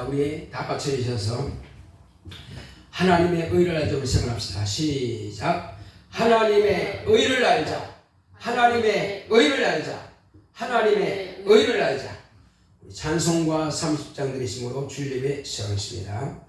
우리 다 같이 해주셔서 하나님의 의를 알자 우리 생각합시다. 시작. 하나님의 의를 알자. 하나님의 의를 알자. 하나님의 의를 알자. 우리 찬송과 30장 들으심으로 주일 예배 시작하겠습니다.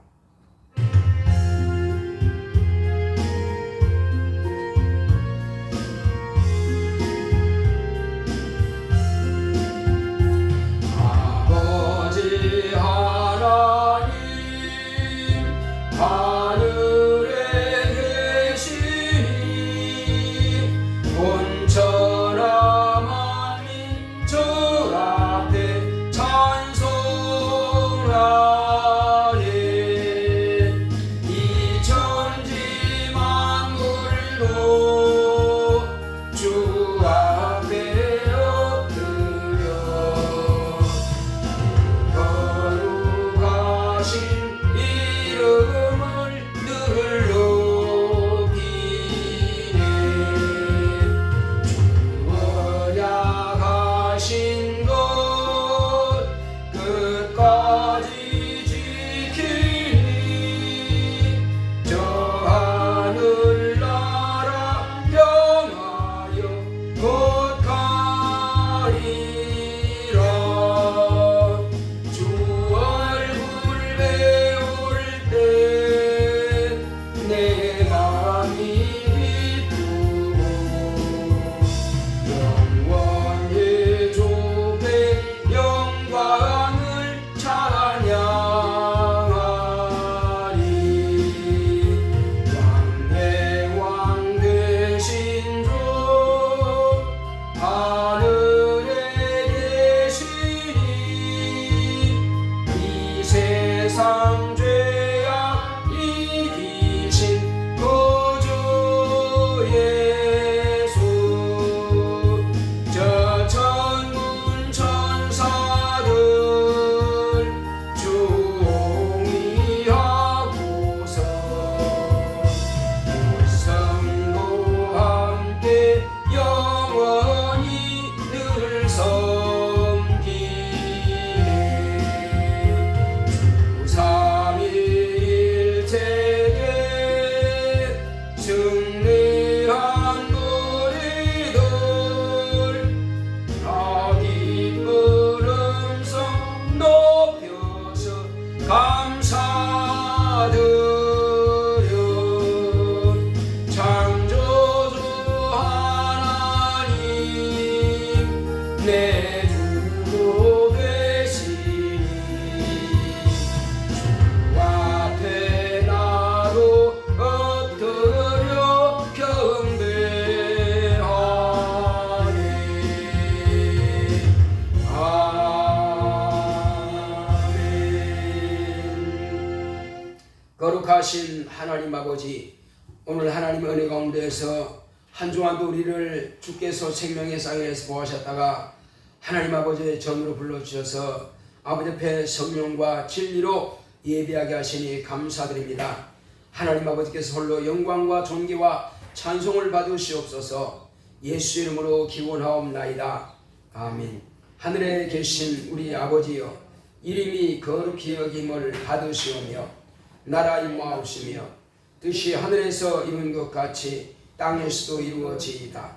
거룩하신 하나님 아버지, 오늘 하나님의 은혜 가운데에서 한 주간도 우리를 주께서 생명의 쌍에서 보하셨다가 하나님 아버지의 전으로 불러주셔서 아버지 앞에 성령과 진리로 예배하게 하시니 감사드립니다. 하나님 아버지께서 홀로 영광과 존귀와 찬송을 받으시옵소서. 예수 이름으로 기원하옵나이다. 아멘. 하늘에 계신 우리 아버지여, 이름이 거룩히 여김을 받으시오며 나라 임하옵시며 뜻이 하늘에서 이룬 것 같이 땅에서도 이루어지이다.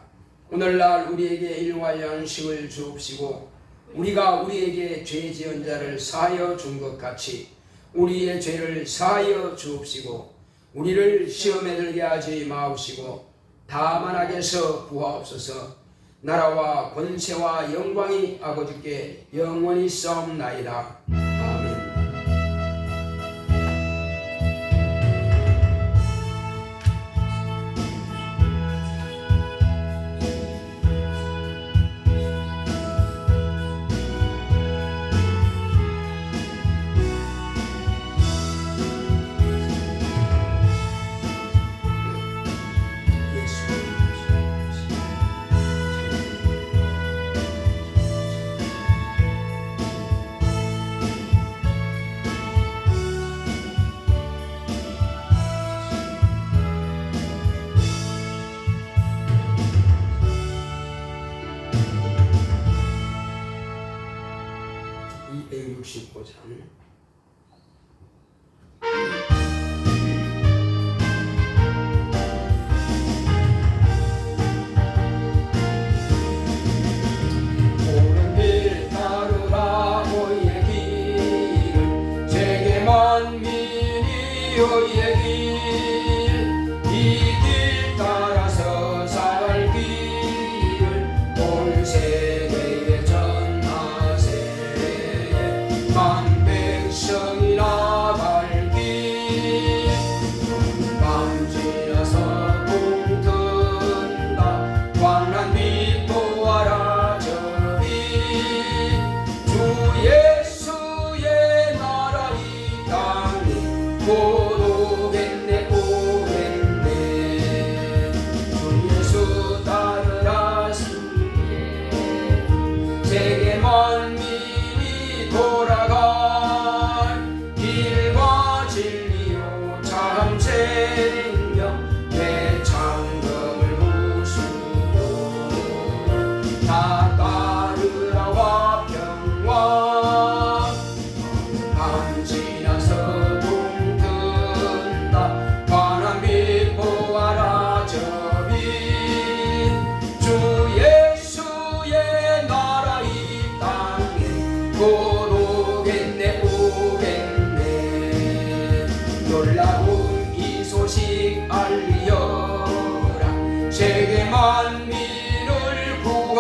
오늘날 우리에게 일용할 양식을 주옵시고 우리가 우리에게 죄 지은 자를 사하여 준 것 같이 우리의 죄를 사하여 주옵시고 우리를 시험에 들게 하지 마옵시고 다만 악에서 구하옵소서. 나라와 권세와 영광이 아버지께 영원히 싸움나이다. 아멘.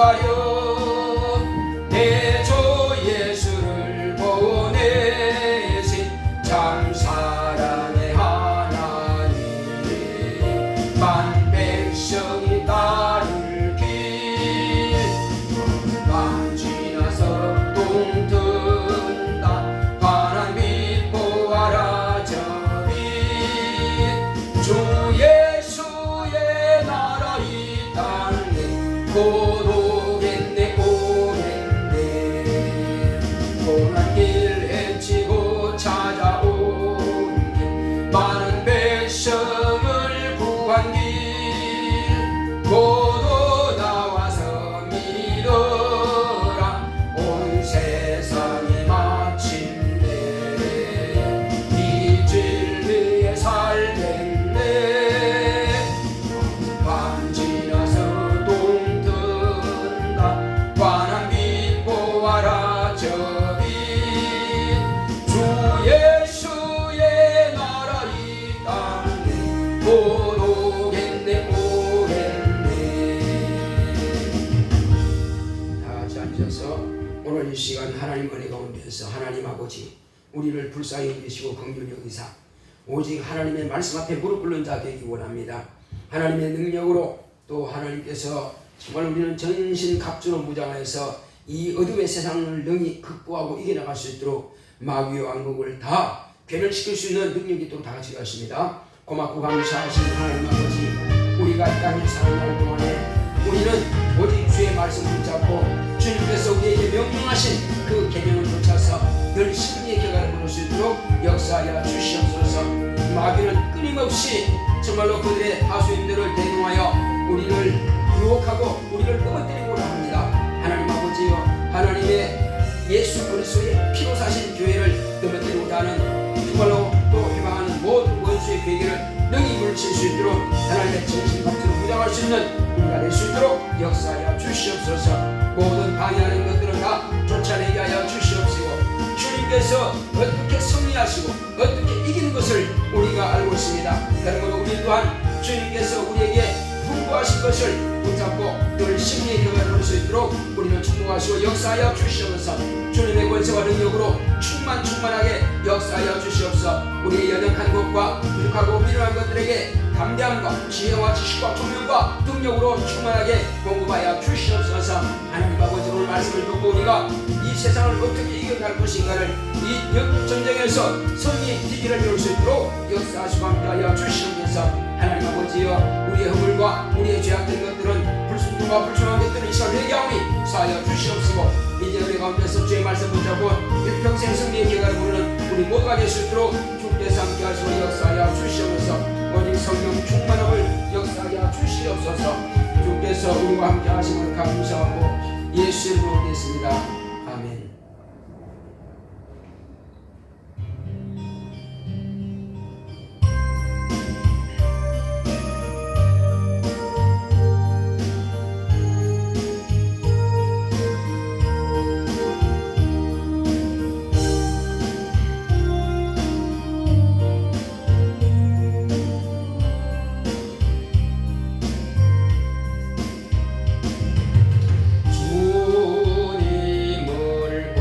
구하려 내 주 예수를 보내신 참 사랑의 하나님 만 백성이 따를 길 밤 지나서 동 든다 환한 빛 보아라 저 빛 주 예수의 나라 이 땅에 곧 오겠네 오겠네 고난 길 헤치고 찾아온 길 많은 백성을 구한 길 모두 나와서 믿어라 온 세상이 마침내 이 진리에 살겠네 밤 지나서 동 든다 환한 빛 보아라 저 빛 주 예수의 나라 이 땅에 곧 오겠네 오겠네. 다 같이 앉아서 오늘 이 시간 하나님 은혜 가운데서 하나님 아버지 우리를 불쌍히 여기시고 긍휼히 여기사 오직 하나님의 말씀 앞에 무릎 꿇는 자 되기 원합니다. 하나님의 능력으로 또 하나님께서 정말 우리는 전신갑주로 무장해서 이 어둠의 세상을 능히 극복하고 이겨나갈 수 있도록 마귀의 왕국을 다 괴멸시킬 수 있는 능력이 있도록 다 같이 하십니다. 고맙고 감사하신 하나님 아버지 우리가 이 땅에 살아날 동안에 우리는 오직 주의 말씀 붙잡고 주님께서 우리에게 명령하신 그 계명을 쫓아서 늘 승리의 결과를 보낼 수 있도록 역사하여 주시옵소서. 마귀는 끊임없이 정말로 그들의 하수인들을 대동하여 우리를 유혹하고 우리를 넘어뜨리고자 합니다. 하나님 아버지여 하나님의 예수 그리스도의 피로 사신 교회를 넘어뜨리고자 하는 정말로 또 희망하는 모든 원수의 괴계를 능히 물칠 수 있도록 하나님의 정신갑주로 무장할 수 있는 우리가 될 수 있도록 역사하여 주시옵소서. 모든 방해하는 것들은 다 쫓아내게 하여 주시옵시고 주님께서 어떻게 승리하시고 어떻게 이기는 것을 우리가 알고 있습니다. 그러므로 우리 또한 주님께서 우리에게 풍부하신 것을 붙잡고 늘 승리의 결과를 볼 수 있도록 우리는 축복하시고 역사하여 주시옵소서. 주님의 권세와 능력으로 충만하게 역사하여 주시옵소서. 우리의 연약한 것과 부족하고 필요한 것들에게 담대함과 지혜와 지식과 총명과 능력으로 충만하게 공급하여 주시옵소서. 하나님 아버지 오늘 말씀을 듣고 우리가 이 세상을 어떻게 이겨갈 것인가를 이 영적 전쟁에서 승리 기기를 이룰 수 있도록 역사하시고 함께하여 주시옵소서. 하나님 아버지여 우리의 허물과 우리의 죄악된 것들은 불순종과 불순한 것들은 이 시간 회개하오니 사하여 주시옵시고 이제 우리 가운데서 주의 말씀 붙잡고 일평생 승리의 결과를 보는 우리 모두가 될 수 있도록 주께서 함께하시고 역사하여 주시옵소서. 오직 성령 충만함을 역사하여 주시옵소서. 주께서 우리와 함께하심을 감사하고 예수의 이름으로 드렸습니다. 아멘. 주님을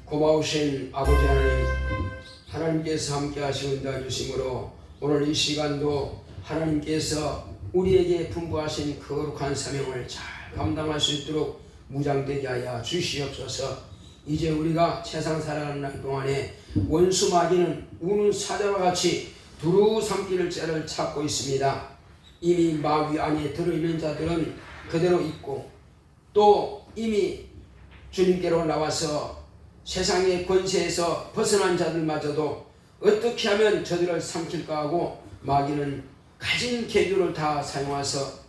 고마우신 아버지 하나님, 하나님께서 함께 하시고 인도해 주심으로 오늘 이 시간도 하나님께서 우리에게 분부하신 거룩한 사명을 잘 감당할 수 있도록 무장되게 하여 주시옵소서. 이제 우리가 세상 살아가는 날 동안에 원수 마귀는 우는 사자와 같이 두루 삼키는 째를 찾고 있습니다. 이미 마귀 안에 들어있는 자들은 그대로 있고, 또 이미 주님께로 나와서 세상의 권세에서 벗어난 자들마저도 어떻게 하면 저들을 삼킬까 하고 마귀는 가진 계교를 다 사용해서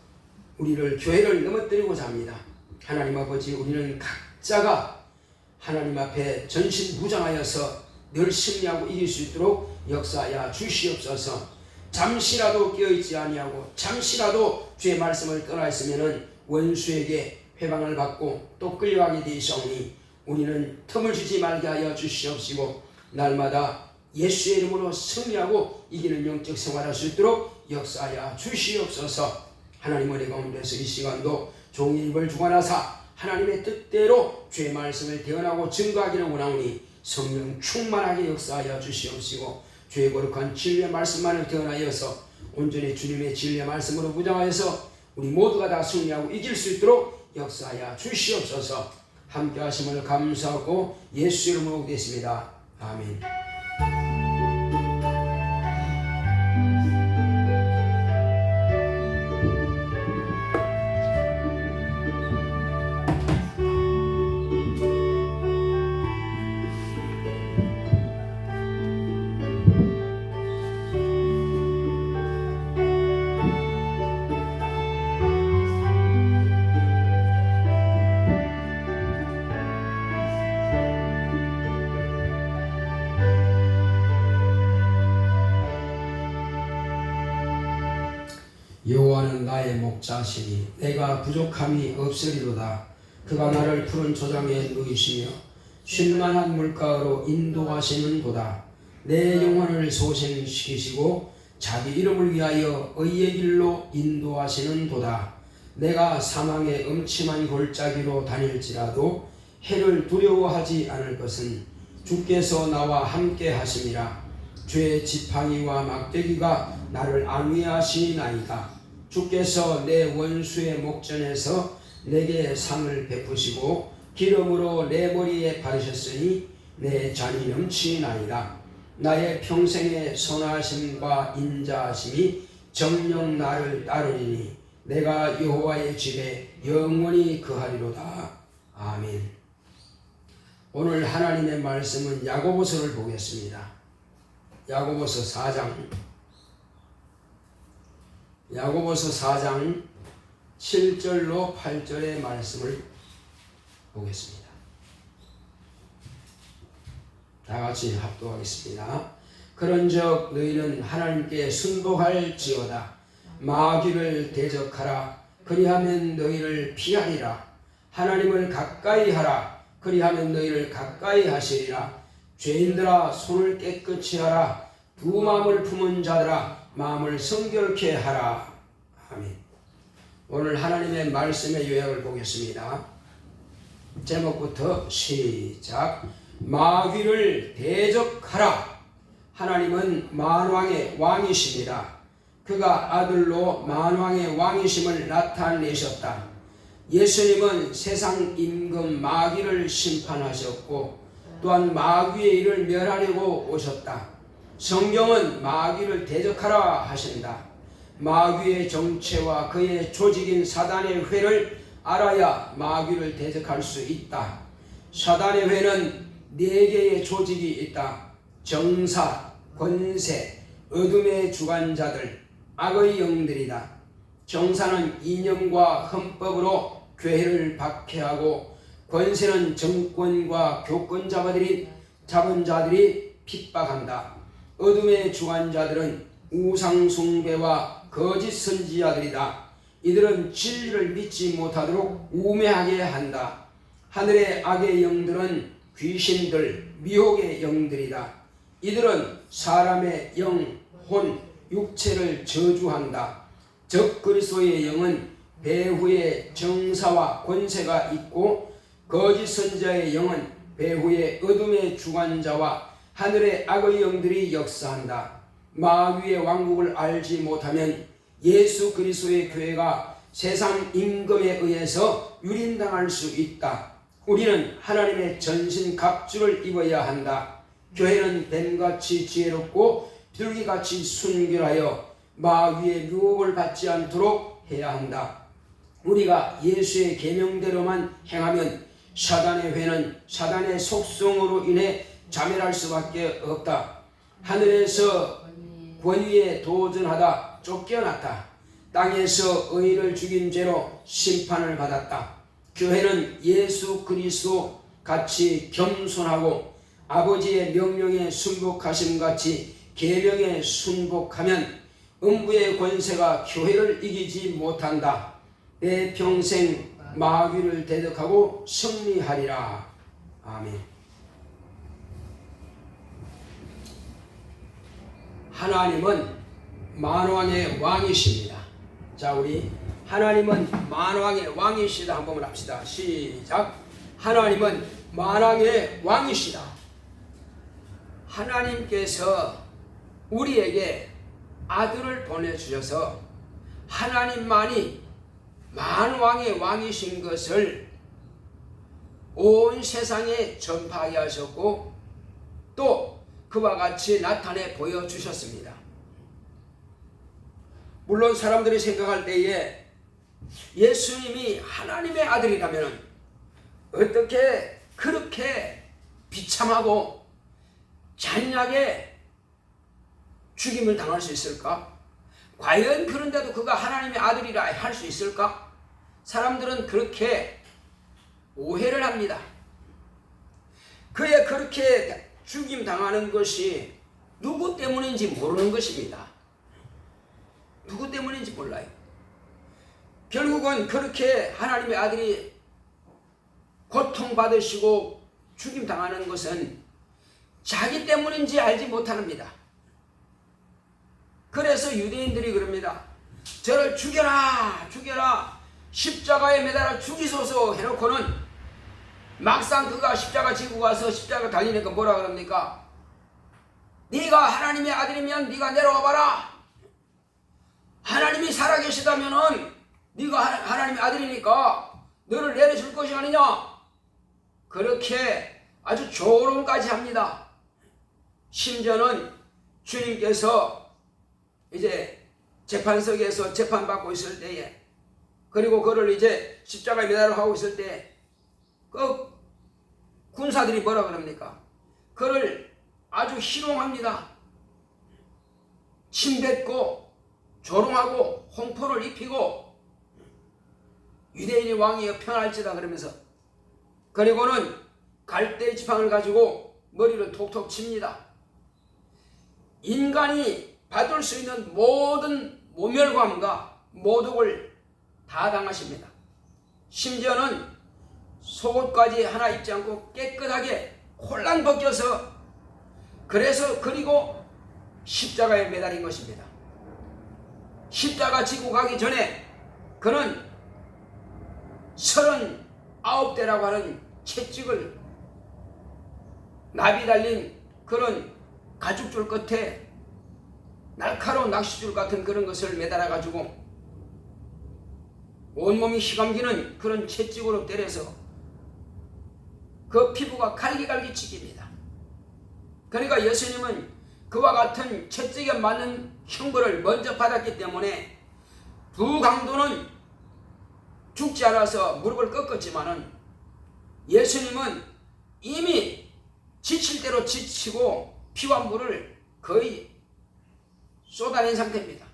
우리를, 교회를 넘어뜨리고자 합니다. 하나님 아버지, 우리는 각자가 하나님 앞에 전신무장하여서 늘 승리하고 이길 수 있도록 역사하여 주시옵소서. 잠시라도 깨어있지 아니하고 잠시라도 주의 말씀을 떠나 있으면 원수에게 회방을 받고 또 끌려가게 되시오니 우리는 틈을 주지 말게 하여 주시옵시고, 날마다 예수의 이름으로 승리하고 이기는 영적 생활할 수 있도록 역사하여 주시옵소서. 하나님 은혜 가운데서 이 시간도 종의 입을 주관하사 하나님의 뜻대로 주의 말씀을 대언하고 증거하기를 원하오니 성령 충만하게 역사하여 주시옵시고, 주의 거룩한 진리의 말씀만을 대언하여서 온전히 주님의 진리의 말씀으로 무장하여서 우리 모두가 다 승리하고 이길 수 있도록 역사하여 주시옵소서. 함께 하심을 감사하고 예수 이름으로 기도했습니다. 아멘. 여호와는 나의 목자시니 내가 부족함이 없으리로다. 그가 나를 푸른 초장에 누이시며 쉴만한 물가로 인도하시는도다. 내 영혼을 소생시키시고 자기 이름을 위하여 의의 길로 인도하시는도다. 내가 사망의 음침한 골짜기로 다닐지라도 해를 두려워하지 않을 것은 주께서 나와 함께 하심이라. 주의 지팡이와 막대기가 나를 안위하시나이다. 주께서 내 원수의 목전에서 내게 상을 베푸시고 기름으로 내 머리에 바르셨으니 내 잔이 넘치나이다. 나의 평생의 선하심과 인자하심이 정녕 나를 따르리니 내가 여호와의 집에 영원히 거하리로다. 아멘. 오늘 하나님의 말씀은 야고보서를 보겠습니다. 야고보서 4장 7절로 8절의 말씀을 보겠습니다. 다 같이 합독하겠습니다. 그런즉 너희는 하나님께 순복할지어다. 마귀를 대적하라. 그리하면 너희를 피하리라. 하나님을 가까이 하라. 그리하면 너희를 가까이 하시리라. 죄인들아, 손을 깨끗이 하라. 두 마음을 품은 자들아, 마음을 성결케 하라. 아멘. 오늘 하나님의 말씀의 요약을 보겠습니다. 제목부터 시작. 마귀를 대적하라. 하나님은 만왕의 왕이십니다. 그가 아들로 만왕의 왕이심을 나타내셨다. 예수님은 세상 임금 마귀를 심판하셨고 또한 마귀의 일을 멸하려고 오셨다. 성경은 마귀를 대적하라 하신다. 마귀의 정체와 그의 조직인 사단의 회를 알아야 마귀를 대적할 수 있다. 사단의 회는 4개의 조직이 있다. 정사, 권세, 어둠의 주관자들, 악의 영들이다. 정사는 이념과 헌법으로 교회를 박해하고, 권세는 정권과 교권 잡은 자들이 핍박한다. 어둠의 주관자들은 우상 숭배와 거짓 선지자들이다. 이들은 진리를 믿지 못하도록 우매하게 한다. 하늘의 악의 영들은 귀신들, 미혹의 영들이다. 이들은 사람의 영, 혼, 육체를 저주한다. 적그리스도의 영은 배후에 정사와 권세가 있고, 거짓 선지자의 영은 배후의 어둠의 주관자와 하늘의 악의 영들이 역사한다. 마귀의 왕국을 알지 못하면 예수 그리스도의 교회가 세상 임금에 의해서 유린당할 수 있다. 우리는 하나님의 전신 갑주를 입어야 한다. 교회는 뱀같이 지혜롭고 비둘기같이 순결하여 마귀의 유혹을 받지 않도록 해야 한다. 우리가 예수의 계명대로만 행하면 사단의 회는 사단의 속성으로 인해 자멸할 수밖에 없다. 하늘에서 권위에 도전하다 쫓겨났다. 땅에서 의인을 죽인 죄로 심판을 받았다. 교회는 예수 그리스도 같이 겸손하고 아버지의 명령에 순복하심 같이 계명에 순복하면 음부의 권세가 교회를 이기지 못한다. 내 평생 마귀를 대적하고 승리하리라. 아멘. 하나님은 만왕의 왕이십니다. 자, 우리 하나님은 만왕의 왕이시다 한번 합시다. 시작. 하나님은 만왕의 왕이시다. 하나님께서 우리에게 아들을 보내주셔서 하나님만이 만왕의 왕이신 것을 온 세상에 전파하게 하셨고 또 그와 같이 나타내 보여주셨습니다. 물론 사람들이 생각할 때에 예수님이 하나님의 아들이라면 어떻게 그렇게 비참하고 잔인하게 죽임을 당할 수 있을까? 과연 그런데도 그가 하나님의 아들이라 할 수 있을까? 사람들은 그렇게 오해를 합니다. 그의 그렇게 죽임 당하는 것이 누구 때문인지 모르는 것입니다. 누구 때문인지 몰라요. 결국은 그렇게 하나님의 아들이 고통받으시고 죽임 당하는 것은 자기 때문인지 알지 못합니다. 그래서 유대인들이 그럽니다. 저를 죽여라 죽여라 십자가에 매달아 죽이소서 해놓고는 막상 그가 십자가 지고 가서 십자가 달리니까 뭐라 그럽니까? 네가 하나님의 아들이면 네가 내려와 봐라. 하나님이 살아계시다면은 네가 하나님의 아들이니까 너를 내려줄 것이 아니냐. 그렇게 아주 조롱까지 합니다. 심지어는 주님께서 이제 재판석에서 재판받고 있을 때에 그리고 그를 이제 십자가에 매달아 하고 있을 때 그 군사들이 뭐라 그럽니까? 그를 아주 희롱합니다. 침뱉고 조롱하고 홍포를 입히고 유대인이 왕이여 편할지다 그러면서 그리고는 갈대 지팡이를 가지고 머리를 톡톡 칩니다. 인간이 받을 수 있는 모든 모멸감과 모독을 다 당하십니다. 심지어는 속옷까지 하나 입지 않고 깨끗하게 홀랑 벗겨서 그래서 그리고 십자가에 매달린 것입니다. 십자가 지고 가기 전에 그는 39대라고 하는 채찍을 나비 달린 그런 가죽줄 끝에 날카로운 낚시줄 같은 그런 것을 매달아 가지고 온몸이 휘감기는 그런 채찍으로 때려서 그 피부가 갈기갈기 찢깁니다. 그러니까 예수님은 그와 같은 채찍에 맞는 형벌을 먼저 받았기 때문에 두 강도는 죽지 않아서 무릎을 꺾었지만은 예수님은 이미 지칠 대로 지치고 피와 물을 거의 쏟아낸 상태입니다.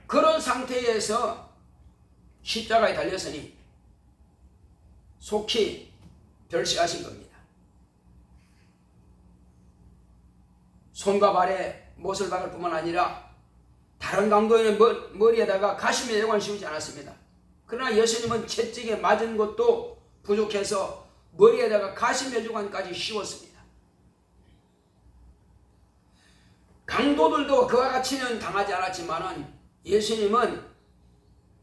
그런 상태에서 십자가에 달렸으니 속히 별시하신 겁니다. 손과 발에 못을 박을 뿐만 아니라 다른 강도인의 머리에다가 가시의 여관을 씌우지 않았습니다. 그러나 예수님은 채찍에 맞은 것도 부족해서 머리에다가 가시의 여관까지 씌웠습니다. 강도들도 그와 같이는 당하지 않았지만은 예수님은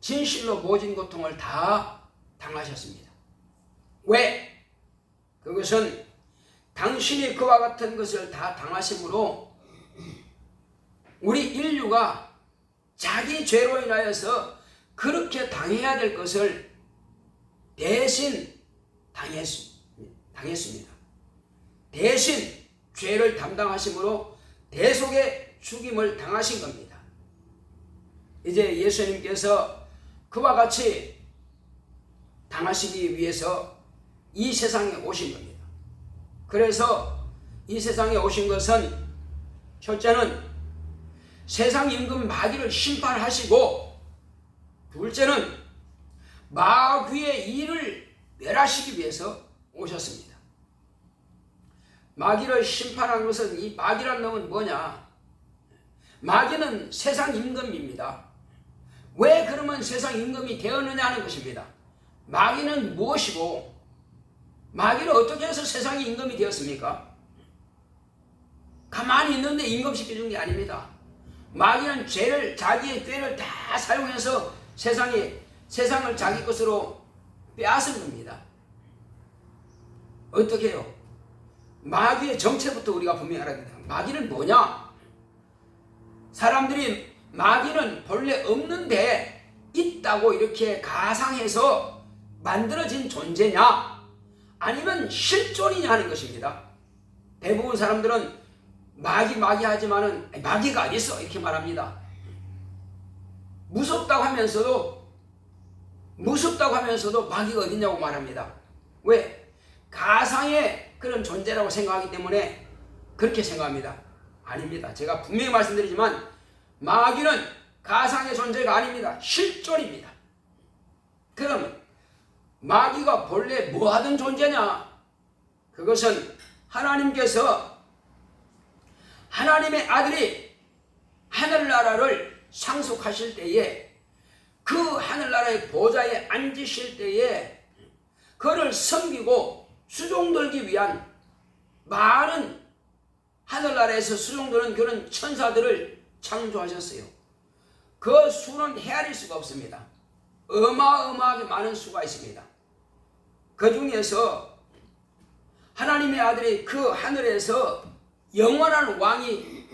진실로 모진 고통을 다 당하셨습니다. 왜? 그것은 당신이 그와 같은 것을 다 당하심으로 우리 인류가 자기 죄로 인하여서 그렇게 당해야 될 것을 대신 당했습니다. 대신 죄를 담당하심으로 대속의 죽임을 당하신 겁니다. 이제 예수님께서 그와 같이 당하시기 위해서 이 세상에 오신 겁니다. 그래서 이 세상에 오신 것은 첫째는 세상 임금 마귀를 심판하시고, 둘째는 마귀의 일을 멸하시기 위해서 오셨습니다. 마귀를 심판한 것은, 이 마귀란 놈은 뭐냐? 마귀는 세상 임금입니다. 왜 그러면 세상 임금이 되었느냐 하는 것입니다. 마귀는 무엇이고 마귀는 어떻게 해서 세상의 임금이 되었습니까? 가만히 있는데 임금시켜준 게 아닙니다. 마귀는 자기의 죄를 다 사용해서 세상을 자기 것으로 빼앗은 겁니다. 어떻게 해요? 마귀의 정체부터 우리가 분명히 알아야 됩니다. 마귀는 뭐냐? 사람들이 마귀는 본래 없는데 있다고 이렇게 가상해서 만들어진 존재냐, 아니면 실존이냐 하는 것입니다. 대부분 사람들은 마귀 하지만은 마귀가 어디 있어 이렇게 말합니다. 무섭다고 하면서도 마귀가 어디냐고 말합니다. 왜? 가상의 그런 존재라고 생각하기 때문에 그렇게 생각합니다. 아닙니다. 제가 분명히 말씀드리지만 마귀는 가상의 존재가 아닙니다. 실존입니다. 그럼 마귀가 본래 뭐 하던 존재냐? 그것은 하나님께서 하나님의 아들이 하늘나라를 상속하실 때에, 그 하늘나라의 보좌에 앉으실 때에 그를 섬기고 수종들기 위한 많은 하늘나라에서 수종드는 그런 천사들을 창조하셨어요. 그 수는 헤아릴 수가 없습니다. 어마어마하게 많은 수가 있습니다. 그 중에서 하나님의 아들이 그 하늘에서 영원한 왕이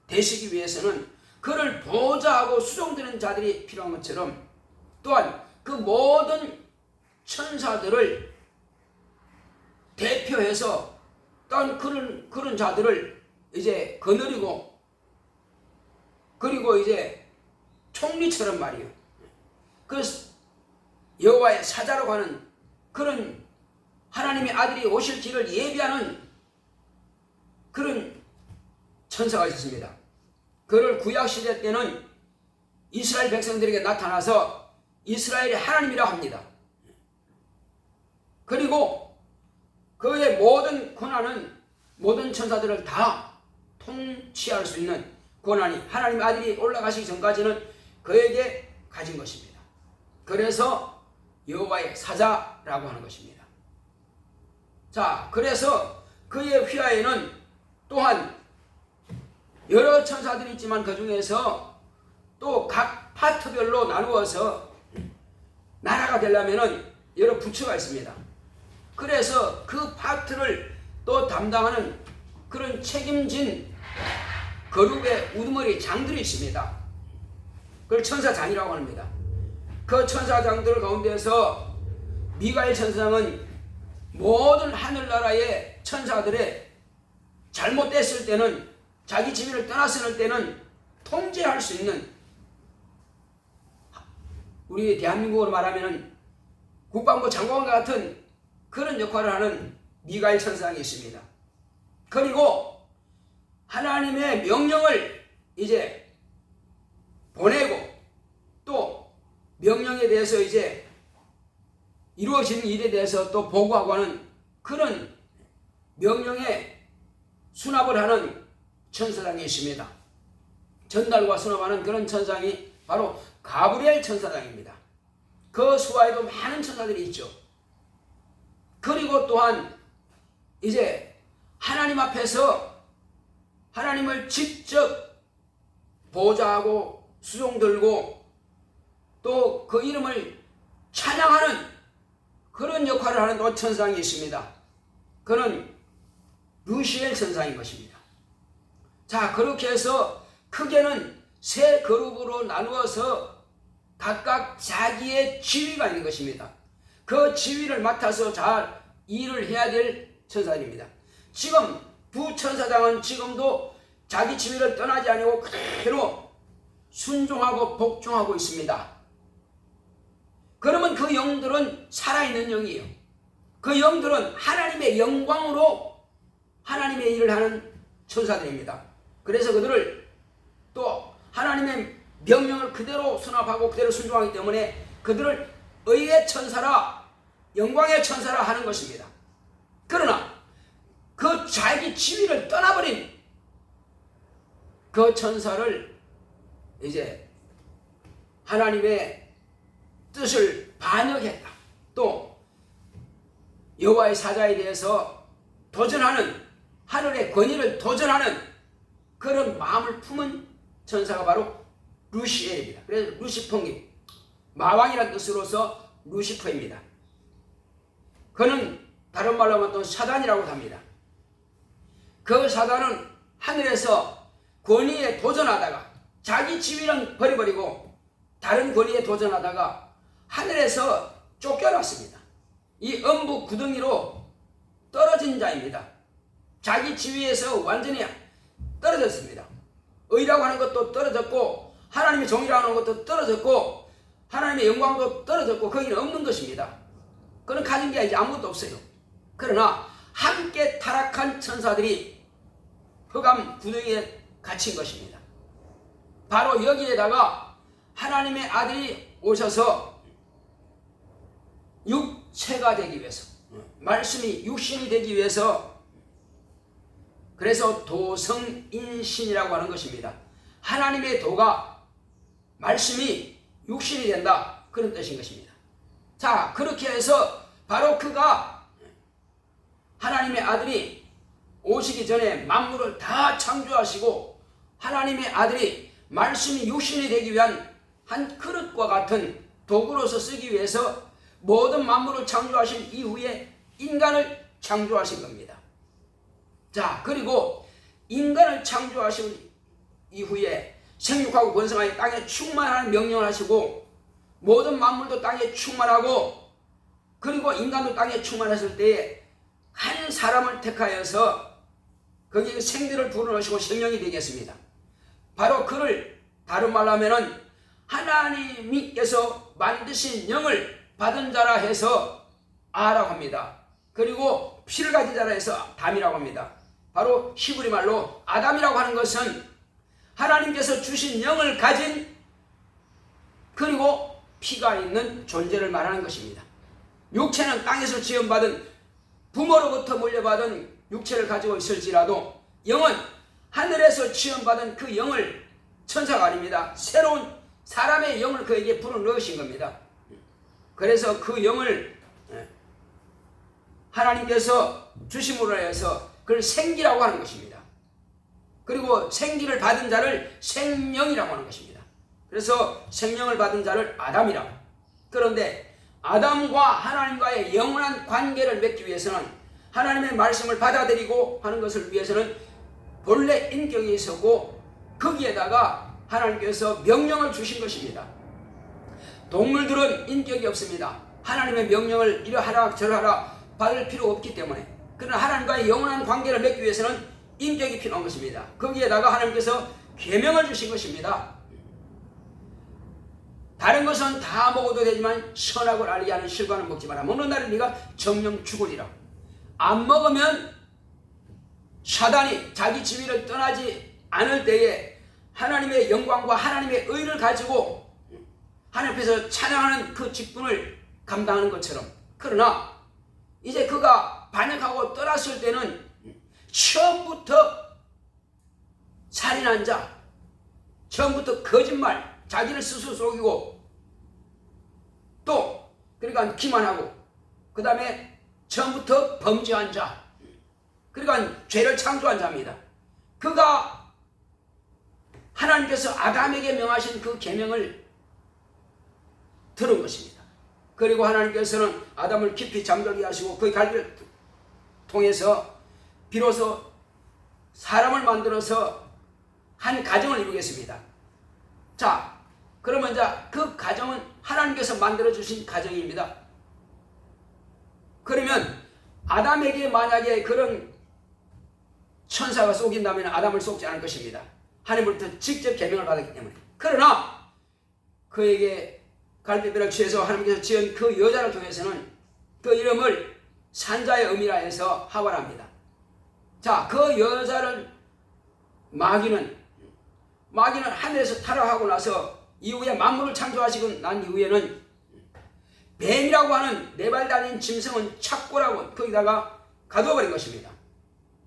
되시기 위해서는 그를 보좌하고 수종드는 자들이 필요한 것처럼, 또한 그 모든 천사들을 대표해서 또한 그런 자들을 이제 거느리고, 그리고 이제 총리처럼 말이에요. 그 여호와의 사자라고 하는 그런 하나님의 아들이 오실 길을 예비하는 그런 천사가 있었습니다. 그를 구약시대 때는 이스라엘 백성들에게 나타나서 이스라엘의 하나님이라 합니다. 그리고 그의 모든 권한은 모든 천사들을 다 통치할 수 있는 권한이 하나님의 아들이 올라가시기 전까지는 그에게 가진 것입니다. 그래서 여호와의 사자라고 하는 것입니다. 자, 그래서 그의 휘하에는 또한 여러 천사들이 있지만 그 중에서 또 각 파트별로 나누어서 나라가 되려면은 여러 부처가 있습니다. 그래서 그 파트를 또 담당하는 그런 책임진 거룩의 우두머리 장들이 있습니다. 그걸 천사장이라고 합니다. 그 천사장들 가운데서 미가엘 천사장은 모든 하늘나라의 천사들의 잘못됐을 때는, 자기 지위를 떠났을 때는 통제할 수 있는, 우리 대한민국으로 말하면 국방부 장관과 같은 그런 역할을 하는 미가엘 천사장이 있습니다. 그리고 하나님의 명령을 이제 보내고, 또 명령에 대해서 이제 이루어지는 일에 대해서 또 보고하고 하는 그런 명령에 수납을 하는 천사장이 있습니다. 전달과 수납하는 그런 천사장이 바로 가브리엘 천사장입니다. 그 수하에도 많은 천사들이 있죠. 그리고 또한 이제 하나님 앞에서 하나님을 직접 보좌하고 수종들고 또 그 이름을 찬양하는 그런 역할을 하는 또 천사장이 있습니다. 그는 루시엘 천사인 것입니다. 자, 그렇게 해서 크게는 세 그룹으로 나누어서 각각 자기의 지위가 있는 것입니다. 그 지위를 맡아서 잘 일을 해야 될 천사들입니다. 지금 부천사장은 지금도 자기 지위를 떠나지 아니고 그대로 순종하고 복종하고 있습니다. 그러면 그 영들은 살아있는 영이에요. 그 영들은 하나님의 영광으로 하나님의 일을 하는 천사들입니다. 그래서 그들을 또 하나님의 명령을 그대로 수납하고 그대로 순종하기 때문에 그들을 의의 천사라, 영광의 천사라 하는 것입니다. 그러나 그 자기 지위를 떠나버린 그 천사를 이제 하나님의 뜻을 반역했다. 또 여호와의 사자에 대해서 도전하는, 하늘의 권위를 도전하는 그런 마음을 품은 천사가 바로 루시엘입니다. 그래서 루시퍼입니다. 마왕이라는 뜻으로서 루시퍼입니다. 그는 다른 말로 하면 또 사단이라고 합니다. 그 사단은 하늘에서 권위에 도전하다가 자기 지위는 버려버리고 다른 권위에 도전하다가 하늘에서 쫓겨났습니다. 이 음부 구덩이로 떨어진 자입니다. 자기 지위에서 완전히 떨어졌습니다. 의라고 하는 것도 떨어졌고 하나님의 정의라고 하는 것도 떨어졌고 하나님의 영광도 떨어졌고 거기는 없는 것입니다. 그는 가진 게 이제 아무것도 없어요. 그러나 함께 타락한 천사들이 흑암 구덩이에 갇힌 것입니다. 바로 여기에다가 하나님의 아들이 오셔서 육체가 되기 위해서, 말씀이 육신이 되기 위해서, 그래서 도성인신이라고 하는 것입니다. 하나님의 도가, 말씀이 육신이 된다, 그런 뜻인 것입니다. 자, 그렇게 해서 바로 그가, 하나님의 아들이 오시기 전에 만물을 다 창조하시고 하나님의 아들이 말씀이 육신이 되기 위한 한 그릇과 같은 도구로서 쓰기 위해서 모든 만물을 창조하신 이후에 인간을 창조하신 겁니다. 자, 그리고 인간을 창조하신 이후에 생육하고 번성하여 땅에 충만하는 명령을 하시고 모든 만물도 땅에 충만하고 그리고 인간도 땅에 충만했을 때에 한 사람을 택하여서 거기에 생들을 불어넣으시고 생명이 되겠습니다. 바로 그를 다른 말로 하면은 하나님께서 만드신 영을 받은 자라 해서 아라고 합니다. 그리고 피를 가진 자라 해서 담이라고 합니다. 바로 히브리 말로 아담이라고 하는 것은 하나님께서 주신 영을 가진 그리고 피가 있는 존재를 말하는 것입니다. 육체는 땅에서 지음받은 부모로부터 물려받은 육체를 가지고 있을지라도 영은 하늘에서 지음받은 그 영을, 천사가 아닙니다, 새로운 사람의 영을 그에게 불어넣으신 겁니다. 그래서 그 영을 하나님께서 주심으로 해서 그걸 생기라고 하는 것입니다. 그리고 생기를 받은 자를 생명이라고 하는 것입니다. 그래서 생명을 받은 자를 아담이라고. 그런데 아담과 하나님과의 영원한 관계를 맺기 위해서는, 하나님의 말씀을 받아들이고 하는 것을 위해서는 본래 인격이 있었고 거기에다가 하나님께서 명령을 주신 것입니다. 동물들은 인격이 없습니다. 하나님의 명령을 이러하라 저러하라 받을 필요가 없기 때문에. 그러나 하나님과의 영원한 관계를 맺기 위해서는 인격이 필요한 것입니다. 거기에다가 하나님께서 계명을 주신 것입니다. 다른 것은 다 먹어도 되지만 선악을 알게 하는 실과는 먹지 마라. 먹는 날은 네가 정령 죽으리라. 안 먹으면 사단이 자기 지위를 떠나지 않을 때에 하나님의 영광과 하나님의 의를 가지고 하나님 앞에서 찬양하는 그 직분을 감당하는 것처럼. 그러나 이제 그가 반역하고 떠났을 때는 처음부터 살인한 자, 처음부터 거짓말, 자기를 스스로 속이고 또 그러니까 기만하고 그 다음에 처음부터 범죄한 자, 그러니까 죄를 창조한 자입니다. 그가 하나님께서 아담에게 명하신 그 계명을 들은 것입니다. 그리고 하나님께서는 아담을 깊이 잠들게 하시고 그의 갈비를 통해서 비로소 사람을 만들어서 한 가정을 이루겠습니다. 자, 그러면 이제 그 가정은 하나님께서 만들어 주신 가정입니다. 그러면 아담에게 만약에 그런 천사가 속인다면 아담을 속지 않을 것입니다. 하나님으로부터 직접 계명을 받았기 때문에. 그러나 그에게 갈대뼈를 취해서 하나님께서 지은 그 여자를 통해서는 그 이름을 산자의 의미라 해서 하와랍니다. 자, 그 여자를 마귀는 하늘에서 타락하고 나서 이후에 만물을 창조하시고 난 이후에는 뱀이라고 하는 네 발 달린 짐승은 착고라고 거기다가 가둬버린 것입니다.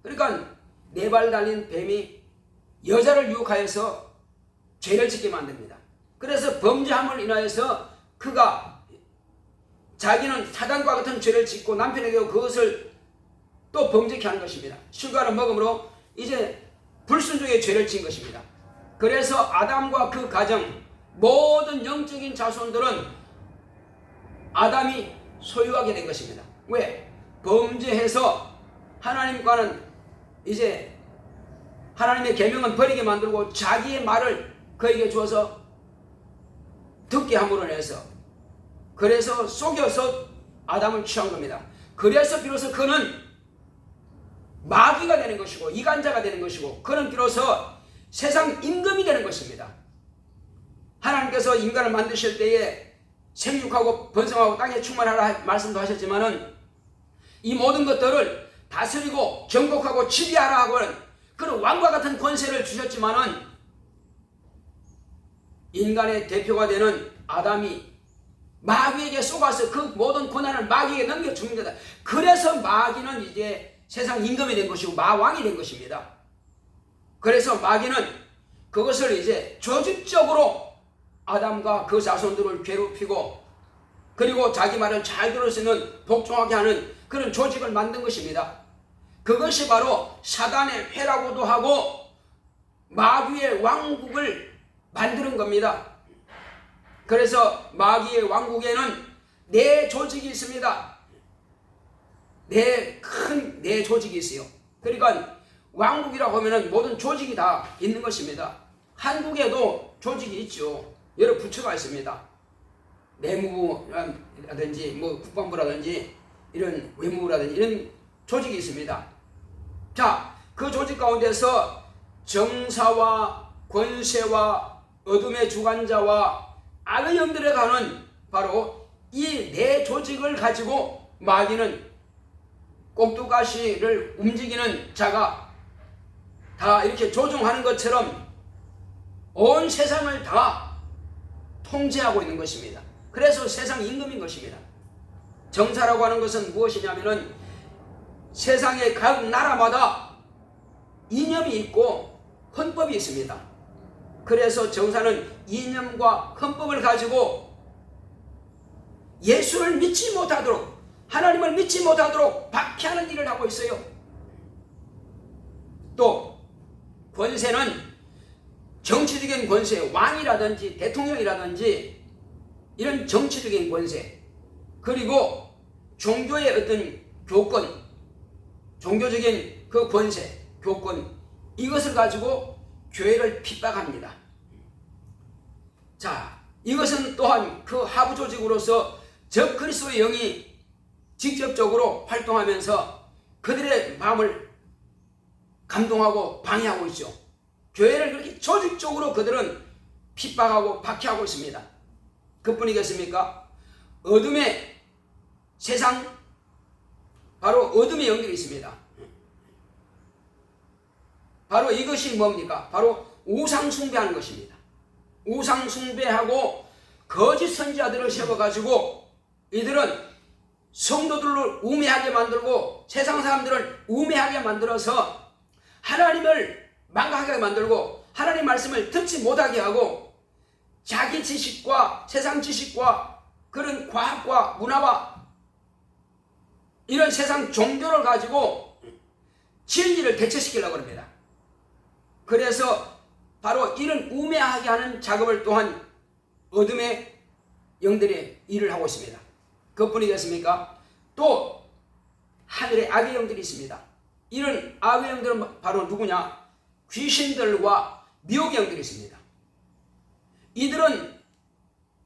그러니까 네 발 달린 뱀이 여자를 유혹하여서 죄를 짓게 만듭니다. 그래서 범죄함을 인하여서 그가 자기는 사단과 같은 죄를 짓고 남편에게 그것을 또 범죄케 하는 것입니다. 술과를 먹음으로 이제 불순종의 죄를 지은 것입니다. 그래서 아담과 그 가정 모든 영적인 자손들은 아담이 소유하게 된 것입니다. 왜? 범죄해서 하나님과는 이제 하나님의 계명은 버리게 만들고 자기의 말을 그에게 주어서 듣게 함으로 해서 그래서 속여서 아담을 취한 겁니다. 그래서 비로소 그는 마귀가 되는 것이고 이간자가 되는 것이고 그는 비로소 세상 임금이 되는 것입니다. 하나님께서 인간을 만드실 때에 생육하고 번성하고 땅에 충만하라 말씀도 하셨지만은 이 모든 것들을 다스리고 정복하고 지배하라 하고는 그런 왕과 같은 권세를 주셨지만은 인간의 대표가 되는 아담이 마귀에게 속아서 그 모든 권한을 마귀에게 넘겨줍니다. 그래서 마귀는 이제 세상 임금이 된 것이고 마왕이 된 것입니다. 그래서 마귀는 그것을 이제 조직적으로 아담과 그 자손들을 괴롭히고 그리고 자기 말을 잘 들을 수 있는 복종하게 하는 그런 조직을 만든 것입니다. 그것이 바로 사단의 회라고도 하고 마귀의 왕국을 만드는 겁니다. 그래서 마귀의 왕국에는 네 조직이 있습니다. 네 조직이 있어요. 그러니까 왕국이라고 하면 모든 조직이 다 있는 것입니다. 한국에도 조직이 있죠. 여러 부처가 있습니다. 내무부라든지 뭐 국방부라든지 이런 외무부라든지 이런 조직이 있습니다. 자, 그 조직 가운데서 정사와 권세와 어둠의 주관자와 악의 영들에 가는 바로 이 네 조직을 가지고 마귀는 꼭두가시를 움직이는 자가 다 이렇게 조종하는 것처럼 온 세상을 다 통제하고 있는 것입니다. 그래서 세상 임금인 것입니다. 정사라고 하는 것은 무엇이냐면은 세상의 각 나라마다 이념이 있고 헌법이 있습니다. 그래서 정사는 이념과 헌법을 가지고 예수를 믿지 못하도록 하나님을 믿지 못하도록 박해하는 일을 하고 있어요. 또 권세는 정치적인 권세, 왕이라든지 대통령이라든지 이런 정치적인 권세, 그리고 종교의 어떤 교권, 종교적인 그 권세, 교권, 이것을 가지고 교회를 핍박합니다. 자, 이것은 또한 그 하부 조직으로서 적 그리스도의 영이 직접적으로 활동하면서 그들의 마음을 감동하고 방해하고 있죠. 교회를 그렇게 조직적으로 그들은 핍박하고 박해하고 있습니다. 그뿐이겠습니까? 어둠의 세상, 바로 어둠의 영들이 있습니다. 바로 이것이 뭡니까? 바로 우상 숭배하는 것입니다. 우상 숭배하고 거짓 선지자들을 세워가지고 이들은 성도들을 우매하게 만들고 세상 사람들을 우매하게 만들어서 하나님을 망각하게 만들고 하나님 말씀을 듣지 못하게 하고 자기 지식과 세상 지식과 그런 과학과 문화와 이런 세상 종교를 가지고 진리를 대체시키려고 합니다. 그래서 바로 이런 우매하게 하는 작업을 또한 어둠의 영들이 일을 하고 있습니다. 그뿐이겠습니까? 또 하늘에 악의 영들이 있습니다. 이런 악의 영들은 바로 누구냐? 귀신들과 미혹의 영들이 있습니다. 이들은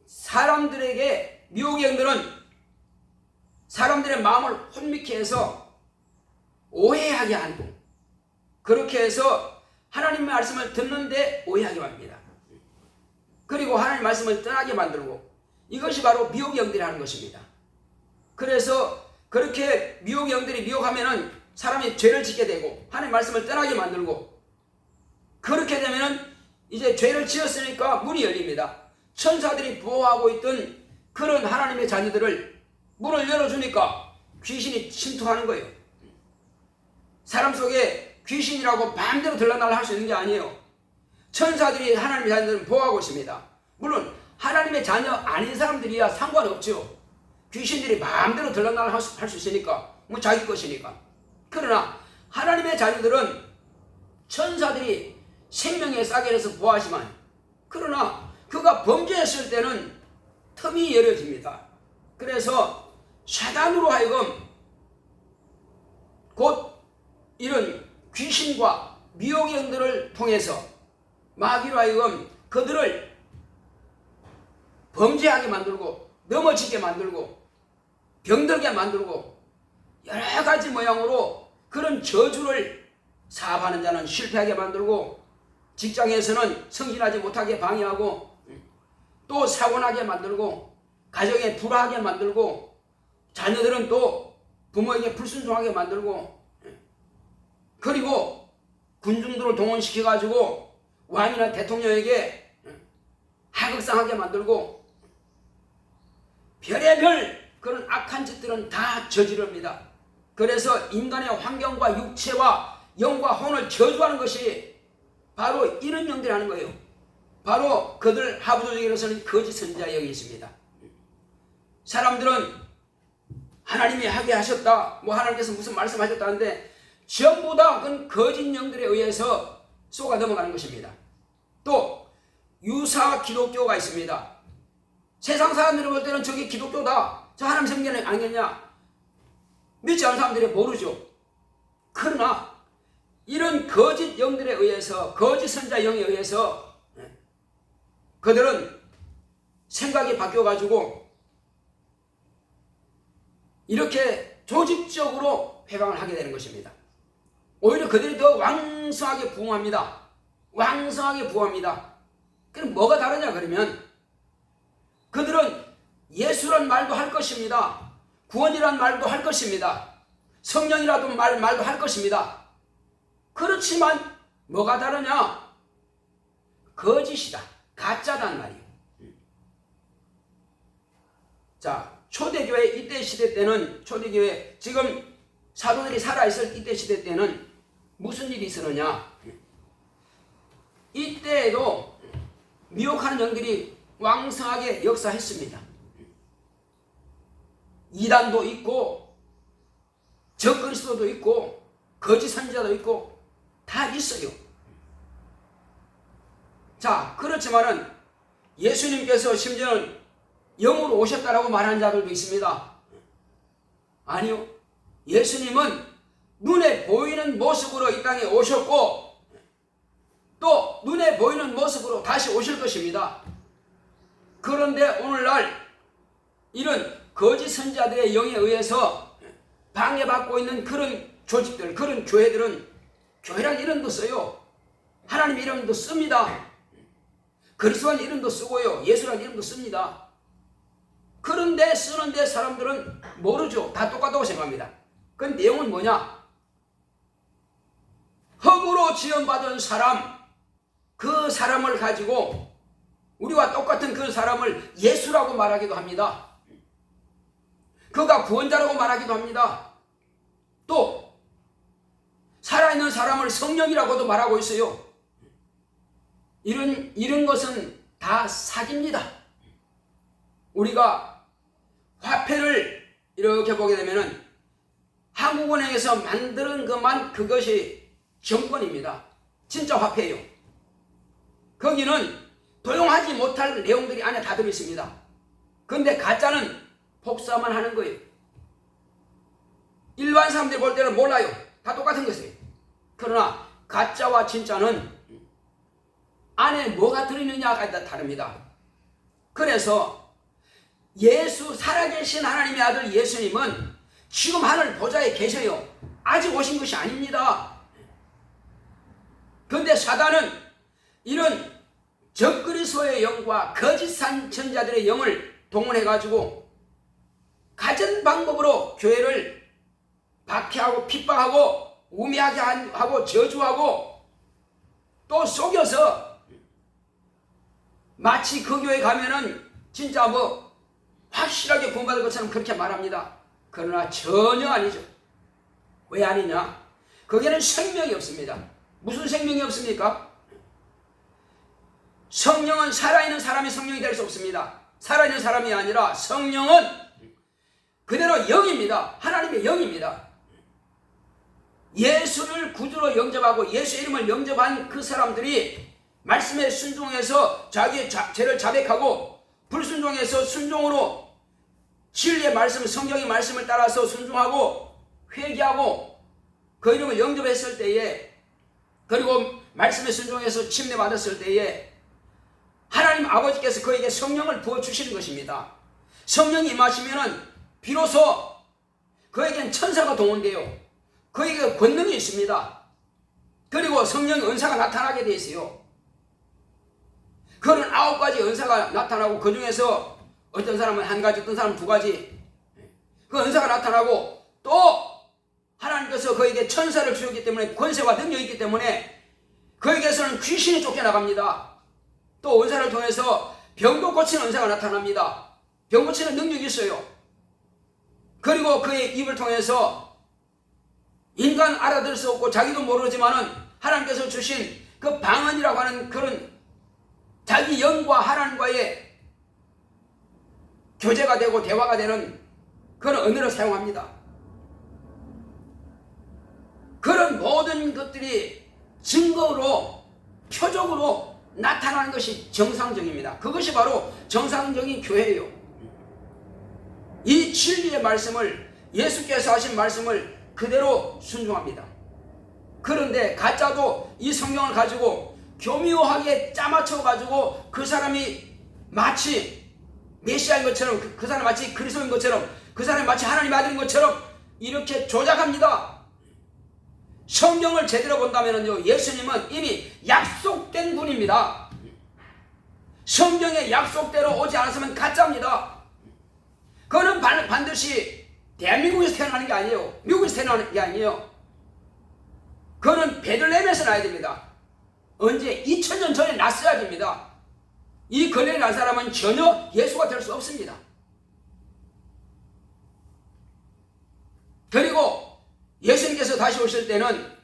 사람들에게, 미혹의 영들은 사람들의 마음을 혼미케 해서 오해하게 하고, 그렇게 해서 하나님의 말씀을 듣는데 오해하게 합니다. 그리고 하나님의 말씀을 떠나게 만들고, 이것이 바로 미혹의 영들이 하는 것입니다. 그래서 그렇게 미혹의 영들이 미혹하면은 사람이 죄를 짓게 되고 하나님의 말씀을 떠나게 만들고, 그렇게 되면은 이제 죄를 지었으니까 문이 열립니다. 천사들이 보호하고 있던 그런 하나님의 자녀들을 문을 열어주니까 귀신이 침투하는 거예요. 사람 속에 귀신이라고 마음대로 들락날락 할 수 있는 게 아니에요. 천사들이 하나님의 자녀들을 보호하고 있습니다. 물론 하나님의 자녀 아닌 사람들이야 상관없죠. 귀신들이 마음대로 들락날락 할 수 있으니까, 뭐 자기 것이니까. 그러나 하나님의 자녀들은 천사들이 생명의 싸게에서 보호하지만, 그러나 그가 범죄했을 때는 틈이 열어집니다. 그래서 사단으로 하여금 곧 이런 귀신과 미혹의 영들을 통해서 마귀로 하여금 그들을 범죄하게 만들고 넘어지게 만들고 병들게 만들고 여러 가지 모양으로 그런 저주를 사업하는 자는 실패하게 만들고, 직장에서는 승진하지 못하게 방해하고, 또 사고나게 만들고, 가정에 불화하게 만들고, 자녀들은 또 부모에게 불순종하게 만들고, 그리고 군중들을 동원시켜가지고 왕이나 대통령에게 하극상하게 만들고, 별의별 그런 악한 짓들은 다 저지릅니다. 그래서 인간의 환경과 육체와 영과 혼을 저주하는 것이 바로 이런 영들이 하는 거예요. 바로 그들 하부조직에서는 거짓 선지자의 영이 있습니다. 사람들은 하나님이 하게 하셨다, 뭐 하나님께서 무슨 말씀하셨다는데 전부 다 그건 거짓 영들에 의해서 쏘가 넘어가는 것입니다. 또 유사 기독교가 있습니다. 세상 사람들이 볼 때는 저게 기독교다, 저 하나님 성경에 아니겠냐, 믿지 않는 사람들이 모르죠. 그러나 이런 거짓 영들에 의해서, 거짓 선자 영에 의해서 그들은 생각이 바뀌어가지고 이렇게 조직적으로 회방을 하게 되는 것입니다. 오히려 그들이 더 왕성하게 부흥합니다. 왕성하게 부흥합니다. 그럼 뭐가 다르냐 그러면, 그들은 예수란 말도 할 것입니다. 구원이란 말도 할 것입니다. 성령이라도 말도 할 것입니다. 그렇지만 뭐가 다르냐? 거짓이다, 가짜단 말이에요. 자, 초대교회 이때 시대 때는, 초대교회 지금 사도들이 살아있을 이때 시대 때는 무슨 일이 있었느냐? 이때에도 미혹하는 영들이 왕성하게 역사했습니다. 이단도 있고 적그리스도도 있고 거짓 선지자도 있고 다 있어요. 자, 그렇지만은 예수님께서 심지어는 영으로 오셨다라고 말하는 자들도 있습니다. 아니요, 예수님은 눈에 보이는 모습으로 이 땅에 오셨고 또 눈에 보이는 모습으로 다시 오실 것입니다. 그런데 오늘날 이런 거짓 선지자들의 영에 의해서 방해받고 있는 그런 조직들, 그런 교회들은 교회란 이름도 써요. 하나님 이름도 씁니다. 그리스도란 이름도 쓰고요. 예수란 이름도 씁니다. 그런데 쓰는데 사람들은 모르죠. 다 똑같다고 생각합니다. 그 내용은 뭐냐? 흙으로 지음받은 사람, 그 사람을 가지고 우리와 똑같은 그 사람을 예수라고 말하기도 합니다. 그가 구원자라고 말하기도 합니다. 또 살아있는 사람을 성령이라고도 말하고 있어요. 이런 것은 다 사기입니다. 우리가 화폐를 이렇게 보게 되면은 한국은행에서 만드는 것만 그것이 정권입니다. 진짜 화폐예요. 거기는 도용하지 못할 내용들이 안에 다 들어있습니다. 그런데 가짜는 복사만 하는 거예요. 일반 사람들이 볼 때는 몰라요. 다 똑같은 것이에요. 그러나 가짜와 진짜는 안에 뭐가 들어있느냐가 다릅니다. 그래서 예수, 살아계신 하나님의 아들 예수님은 지금 하늘 보좌에 계셔요. 아직 오신 것이 아닙니다. 그런데 사단은 이런 적그리스도의 영과 거짓 선지자들의 영을 동원해가지고 가진 방법으로 교회를 박해하고 핍박하고 우매하게 하고 저주하고 또 속여서 마치 그 교회 가면은 진짜 뭐 확실하게 구원받을 것처럼 그렇게 말합니다. 그러나 전혀 아니죠. 왜 아니냐? 거기에는 생명이 없습니다. 무슨 생명이 없습니까? 성령은 살아있는 사람이 성령이 될 수 없습니다. 살아있는 사람이 아니라 성령은 그대로 영입니다. 하나님의 영입니다. 예수를 구주로 영접하고 예수 이름을 영접한 그 사람들이 말씀에 순종해서 자기의 죄를 자백하고 불순종해서 순종으로 진리의 말씀, 성경의 말씀을 따라서 순종하고 회개하고 그 이름을 영접했을 때에, 그리고 말씀에 순종해서 침례받았을 때에 하나님 아버지께서 그에게 성령을 부어주시는 것입니다. 성령이 임하시면은 비로소 그에겐 천사가 동원돼요. 그에게 권능이 있습니다. 그리고 성령의 은사가 나타나게 되어 있어요. 그런 9가지 은사가 나타나고 그 중에서 어떤 사람은 1가지, 어떤 사람은 2가지 그 은사가 나타나고 또 하나님께서 그에게 천사를 주셨기 때문에 권세와 능력이 있기 때문에 그에게서는 귀신이 쫓겨나갑니다. 또 은사를 통해서 병도 고치는 은사가 나타납니다. 병 고치는 능력이 있어요. 그리고 그의 입을 통해서 인간 알아들 수 없고 자기도 모르지만은 하나님께서 주신 그 방언이라고 하는 그런 자기 영과 하나님과의 교제가 되고 대화가 되는 그런 언어를 사용합니다. 그런 모든 것들이 증거로 표적으로 나타나는 것이 정상적입니다. 그것이 바로 정상적인 교회예요. 이 진리의 말씀을, 예수께서 하신 말씀을 그대로 순종합니다. 그런데 가짜도 이 성경을 가지고 교묘하게 짜맞춰 가지고 그 사람이 마치 메시아인 것처럼, 그 사람이 마치 그리스도인 것처럼, 그 사람이 마치 하나님 아들인 것처럼 이렇게 조작합니다. 성경을 제대로 본다면요, 예수님은 이미 약속된 분입니다. 성경의 약속대로 오지 않았으면 가짜입니다. 그거는 반드시 대한민국에서 태어나는 게 아니에요. 미국에서 태어나는 게 아니에요. 그거는 베들레헴에서 나야 됩니다. 언제? 2000년 전에 났어야 됩니다. 이 근래에 난 사람은 전혀 예수가 될 수 없습니다. 그리고 예수님께서 다시 오실 때는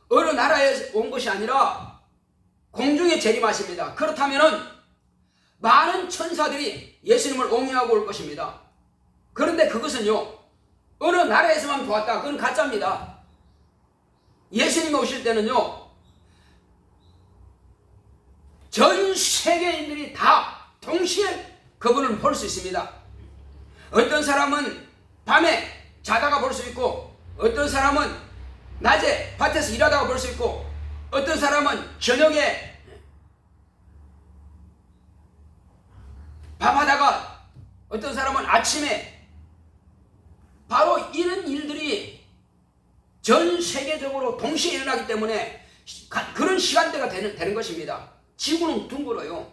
어느 나라에 온 것이 아니라 공중에 재림하십니다. 그렇다면 많은 천사들이 예수님을 옹호하고 올 것입니다. 그런데 그것은요, 어느 나라에서만 보았다, 그건 가짜입니다. 예수님이 오실 때는요, 전 세계인들이 다 동시에 그분을 볼 수 있습니다. 어떤 사람은 밤에 자다가 볼 수 있고, 어떤 사람은 낮에 밭에서 일하다가 볼 수 있고, 어떤 사람은 저녁에 밥하다가, 어떤 사람은 아침에, 바로 이런 일들이 전 세계적으로 동시에 일어나기 때문에 그런 시간대가 되는 것입니다. 지구는 둥글어요.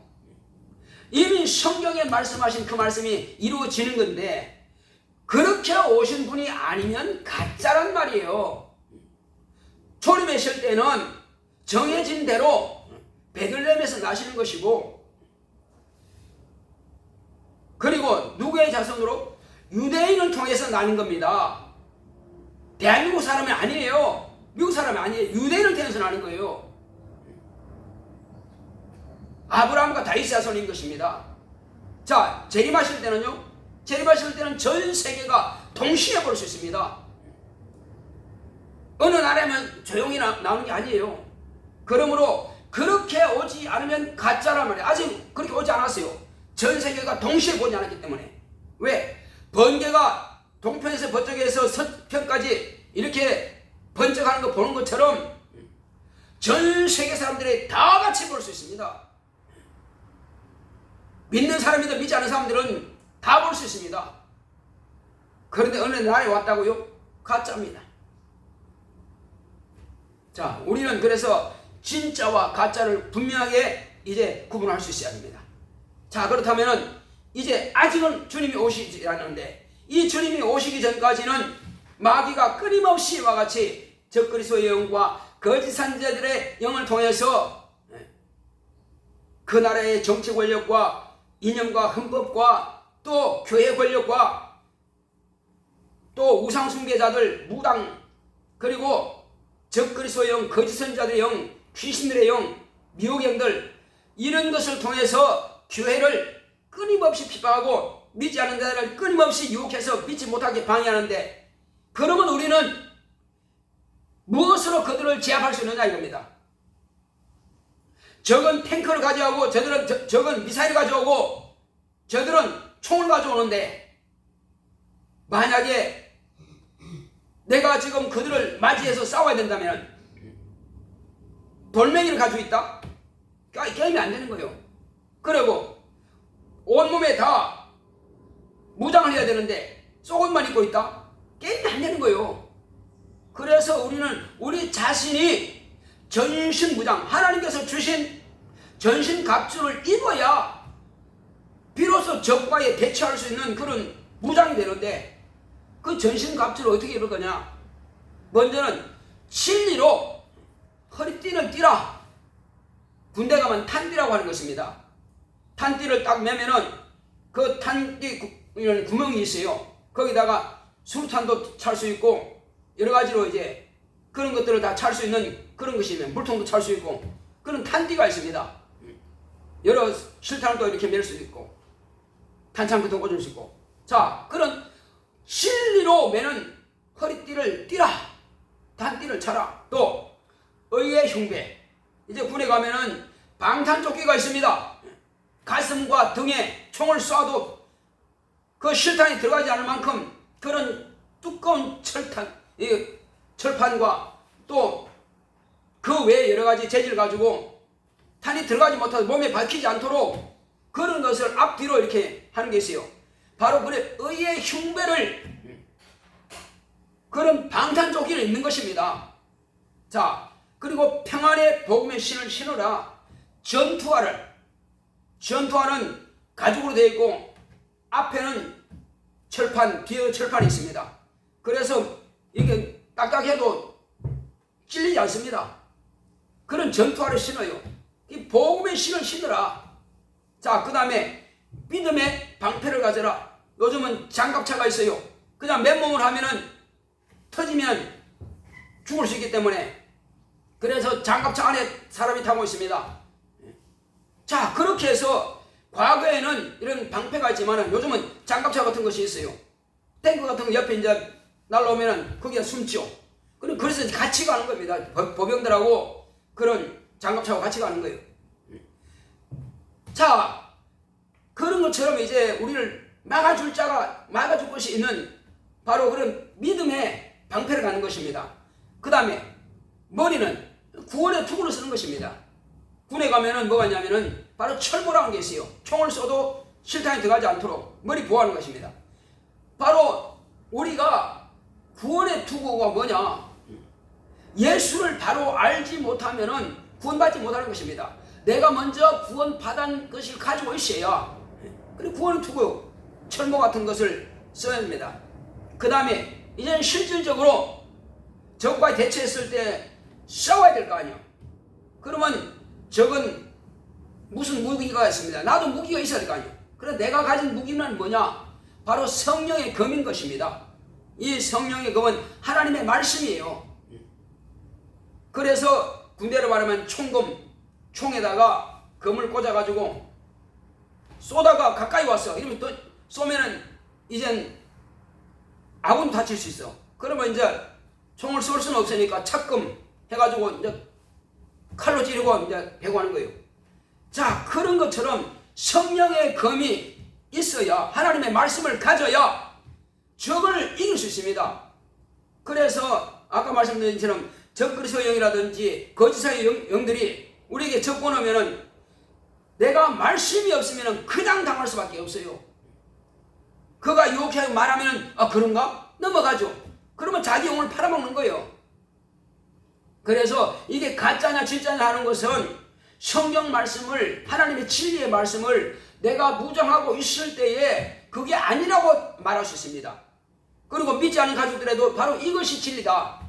이미 성경에 말씀하신 그 말씀이 이루어지는 건데, 그렇게 오신 분이 아니면 가짜란 말이에요. 초림하실 때는 정해진 대로 베들레헴에서 나시는 것이고, 그리고 누구의 자손으로? 유대인을 통해서 나는 겁니다. 대한민국 사람이 아니에요. 미국 사람이 아니에요. 유대인을 통해서 나는 거예요. 아브라함과 다윗의 자손인 것입니다. 자, 재림하실 때는요, 재림하실 때는 전 세계가 동시에 볼 수 있습니다. 어느 나라면 조용히 나오는 게 아니에요. 그러므로 그렇게 오지 않으면 가짜란 말이에요. 아직 그렇게 오지 않았어요. 전 세계가 동시에 보지 않았기 때문에. 왜? 번개가 동편에서 번쩍해서 서편까지 이렇게 번쩍하는 거 보는 것처럼 전 세계 사람들이 다 같이 볼 수 있습니다. 믿는 사람이든 믿지 않는 사람들은 다 볼 수 있습니다. 그런데 어느 날에 왔다고요? 가짜입니다. 자, 우리는 그래서 진짜와 가짜를 분명하게 이제 구분할 수 있어야 합니다. 자, 그렇다면은 이제 아직은 주님이 오시지 않는데 이 주님이 오시기 전까지는 마귀가 끊임없이 이와 같이 적그리스도의 영과 거짓 선지자들의 영을 통해서 그 나라의 정치 권력과 이념과 헌법과 또 교회 권력과 또 우상 숭배자들 무당 그리고 적그리스도의 영, 거짓 선지자들의 영, 귀신들의 영, 미혹의 영들 이런 것을 통해서 교회를 끊임없이 핍박하고 믿지 않는 자들을 끊임없이 유혹해서 믿지 못하게 방해하는데 그러면 우리는 무엇으로 그들을 제압할 수 있느냐 이겁니다. 적은 탱크를 가져오고 적은 미사일을 가져오고 저들은 총을 가져오는데 만약에 내가 지금 그들을 맞이해서 싸워야 된다면 돌멩이를 가지고 있다? 게임이 안 되는 거예요. 그리고 온몸에 다 무장을 해야 되는데 속옷만 입고 있다? 게임이 안 되는 거예요. 그래서 우리는 우리 자신이 전신무장, 하나님께서 주신 전신갑주를 입어야 비로소 적과에 대처할 수 있는 그런 무장이 되는데 그 전신갑주를 어떻게 입을 거냐? 먼저는 진리로 허리띠를 띠라. 군대 가면 탄띠라고 하는 것입니다. 탄띠를 딱 매면은 그 탄띠 이런 구멍이 있어요. 거기다가 수류탄도 찰 수 있고 여러 가지로 이제 그런 것들을 다 찰 수 있는 그런 것이면 물통도 찰 수 있고 그런 탄띠가 있습니다. 여러 실탄을 또 이렇게 맬 수 있고 탄창도 꽂을 수 있고 자 그런 진리로 매는 허리띠를 띠라. 단띠를 차라. 또 의의 흉배 이제 군에 가면은 방탄조끼가 있습니다. 가슴과 등에 총을 쏴도 그 실탄이 들어가지 않을 만큼 그런 두꺼운 철판과 또 그 외에 여러 가지 재질 가지고 탄이 들어가지 못하고 몸에 박히지 않도록 그런 것을 앞뒤로 이렇게 하는 게 있어요. 바로 그래 의의 흉배를 그런 방탄조끼를 입는 것입니다. 자 그리고 평안의 복음의 신을 신으라. 전투화는 가죽으로 되어 있고 앞에는 철판, 뒤에 철판이 있습니다. 그래서 이게 딱딱해도 찔리지 않습니다. 그런 전투화를 신어요. 이 복음의 신을 신으라. 자, 그 다음에 믿음의 방패를 가져라. 요즘은 장갑차가 있어요. 그냥 맨몸을 하면은 터지면 죽을 수 있기 때문에 그래서 장갑차 안에 사람이 타고 있습니다. 자, 그렇게 해서 과거에는 이런 방패가 있지만은 요즘은 장갑차 같은 것이 있어요. 탱크 같은 거 옆에 이제 날라오면은 거기가 숨죠. 그래서 같이 가는 겁니다. 보병들하고 그런 장갑차하고 같이 가는 거예요. 자, 그런 것처럼 이제 우리를 막아줄 것이 있는 바로 그런 믿음의 방패를 갖는 것입니다. 그 다음에 머리는 구원의 투구를 쓰는 것입니다. 군에 가면은 뭐가 있냐면은 바로 철보라는 게 있어요. 총을 쏘도 실탄이 들어가지 않도록 머리 보호하는 것입니다. 바로 우리가 구원의 투구가 뭐냐? 예수를 바로 알지 못하면은 구원받지 못하는 것입니다. 내가 먼저 구원받은 것을 가지고 있어야 그리고 구원의 투구 철모 같은 것을 써야 됩니다. 그 다음에 이제는 실질적으로 적과 대처했을 때 싸워야 될 거 아니에요. 그러면 적은 무슨 무기가 있습니다. 나도 무기가 있어야 될 거 아니에요. 그래서 내가 가진 무기는 뭐냐? 바로 성령의 검인 것입니다. 이 성령의 검은 하나님의 말씀이에요. 그래서 군대로 말하면 총에다가 검을 꽂아가지고 쏘다가 가까이 왔어. 이러면 또 쏘면은 이젠 아군 다칠 수 있어. 그러면 이제 총을 쏠 수는 없으니까 착금 해가지고 이제 칼로 찌르고 이제 배구하는 거예요. 자, 그런 것처럼 성령의 검이 있어야 하나님의 말씀을 가져야 적을 이길 수 있습니다. 그래서 아까 말씀드린 것처럼 적그리스도 영이라든지 거짓의 영들이 우리에게 접근 오면은 내가 말씀이 없으면 그냥 당할 수밖에 없어요. 그가 유혹하고 말하면 그런가? 넘어가죠. 그러면 자기 영혼을 팔아먹는 거예요. 그래서 이게 가짜냐 진짜냐 하는 것은 성경 말씀을, 하나님의 진리의 말씀을 내가 부정하고 있을 때에 그게 아니라고 말할 수 있습니다. 그리고 믿지 않는 가족들에도 바로 이것이 진리다,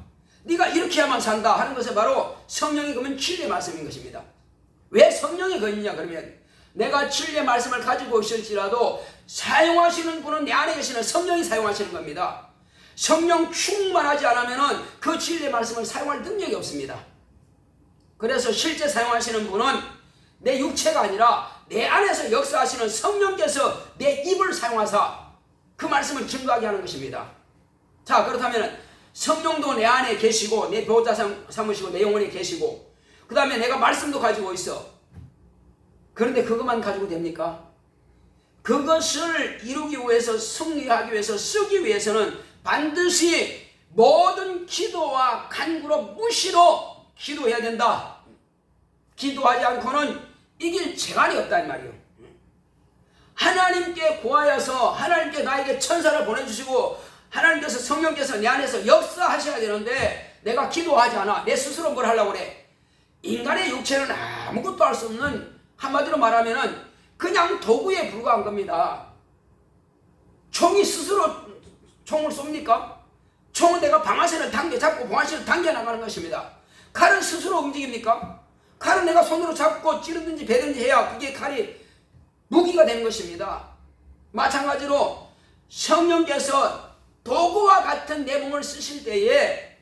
네가 이렇게 해야만 산다 하는 것은 바로 성령이 그러면 진리의 말씀인 것입니다. 왜 성령이 거있냐 그러면 내가 진리의 말씀을 가지고 있을지라도 사용하시는 분은 내 안에 계시는 성령이 사용하시는 겁니다. 성령 충만하지 않으면 그 진리의 말씀을 사용할 능력이 없습니다. 그래서 실제 사용하시는 분은 내 육체가 아니라 내 안에서 역사하시는 성령께서 내 입을 사용하사 그 말씀을 증거하게 하는 것입니다. 자, 그렇다면 성령도 내 안에 계시고 내 보호자 삼으시고 내 영혼에 계시고 그 다음에 내가 말씀도 가지고 있어. 그런데 그것만 가지고 됩니까? 그것을 이루기 위해서, 승리하기 위해서, 쓰기 위해서는 반드시 모든 기도와 간구로 무시로 기도해야 된다. 기도하지 않고는 이길 재간이 없다 이 말이에요. 하나님께 구하여서 하나님께 나에게 천사를 보내주시고 하나님께서 성령께서 내 안에서 역사하셔야 되는데 내가 기도하지 않아. 내 스스로 뭘 하려고 그래. 인간의 육체는 아무것도 할 수 없는, 한마디로 말하면 그냥 도구에 불과한 겁니다. 총이 스스로 총을 쏩니까? 총은 내가 방아쇠를 잡고 방아쇠를 당겨나가는 것입니다. 칼은 스스로 움직입니까? 칼은 내가 손으로 잡고 찌르든지 베든지 해야 그게 칼이 무기가 되는 것입니다. 마찬가지로 성령께서 도구와 같은 내 몸을 쓰실 때에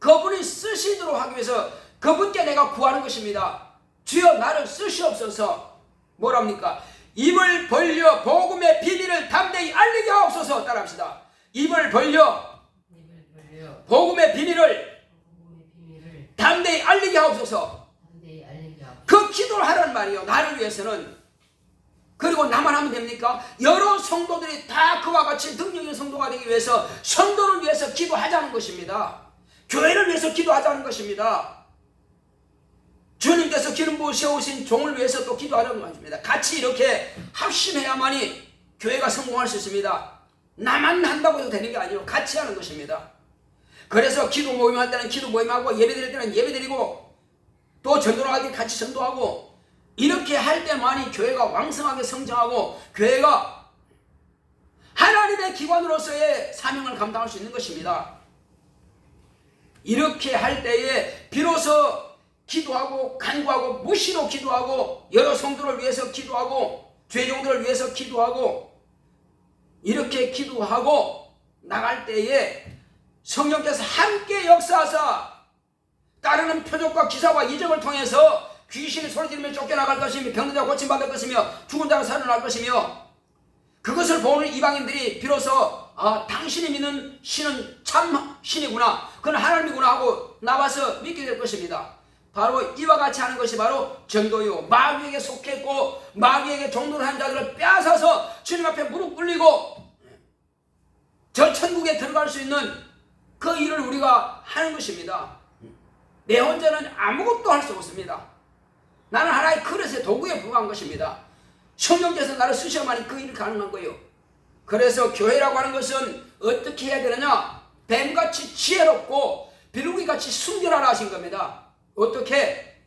그분이 쓰시도록 하기 위해서 그분께 내가 구하는 것입니다. 주여 나를 쓰시옵소서. 뭐랍니까? 입을 벌려 복음의 비밀을 담대히 알리게 하옵소서. 따라합시다. 입을 벌려 복음의 비밀을 담대히 알리게 하옵소서. 그 기도를 하란 말이에요. 나를 위해서는. 그리고 나만 하면 됩니까? 여러 성도들이 다 그와 같이 능력 있는 성도가 되기 위해서 성도를 위해서 기도하자는 것입니다. 교회를 위해서 기도하자는 것입니다. 주님께서 기름 부어 세우신 종을 위해서 또 기도하자는 것입니다. 같이 이렇게 합심해야만이 교회가 성공할 수 있습니다. 나만 한다고 해도 되는 게 아니고 같이 하는 것입니다. 그래서 기도 모임할 때는 기도 모임하고 예배 드릴 때는 예배 드리고 또 전도를 하기 같이 전도하고 이렇게 할 때만이 교회가 왕성하게 성장하고 교회가 하나님의 기관으로서의 사명을 감당할 수 있는 것입니다. 이렇게 할 때에 비로소 기도하고 간구하고 무시로 기도하고 여러 성도를 위해서 기도하고 죄종들을 위해서 기도하고 이렇게 기도하고 나갈 때에 성령께서 함께 역사하사 따르는 표적과 기사와 이적을 통해서 귀신이 소리지르며 쫓겨나갈 것이며 병든 자가 고침받을 것이며 죽은 자가 살아날 것이며 그것을 보는 이방인들이 비로소 당신이 믿는 신은 참 신이구나, 그건 하나님이구나 하고 나와서 믿게 될 것입니다. 바로 이와 같이 하는 것이 바로 전도요. 마귀에게 속했고 마귀에게 종노를 한 자들을 빼앗아서 주님 앞에 무릎 꿇리고 저 천국에 들어갈 수 있는 그 일을 우리가 하는 것입니다. 내 혼자는 아무것도 할 수 없습니다. 나는 하나의 그릇의 도구에 불과한 것입니다. 성령께서 나를 쓰셔야만이 그 일이 가능한 거예요. 그래서 교회라고 하는 것은 어떻게 해야 되느냐? 뱀같이 지혜롭고 비둘기같이 순결하라 하신 겁니다. 어떻게?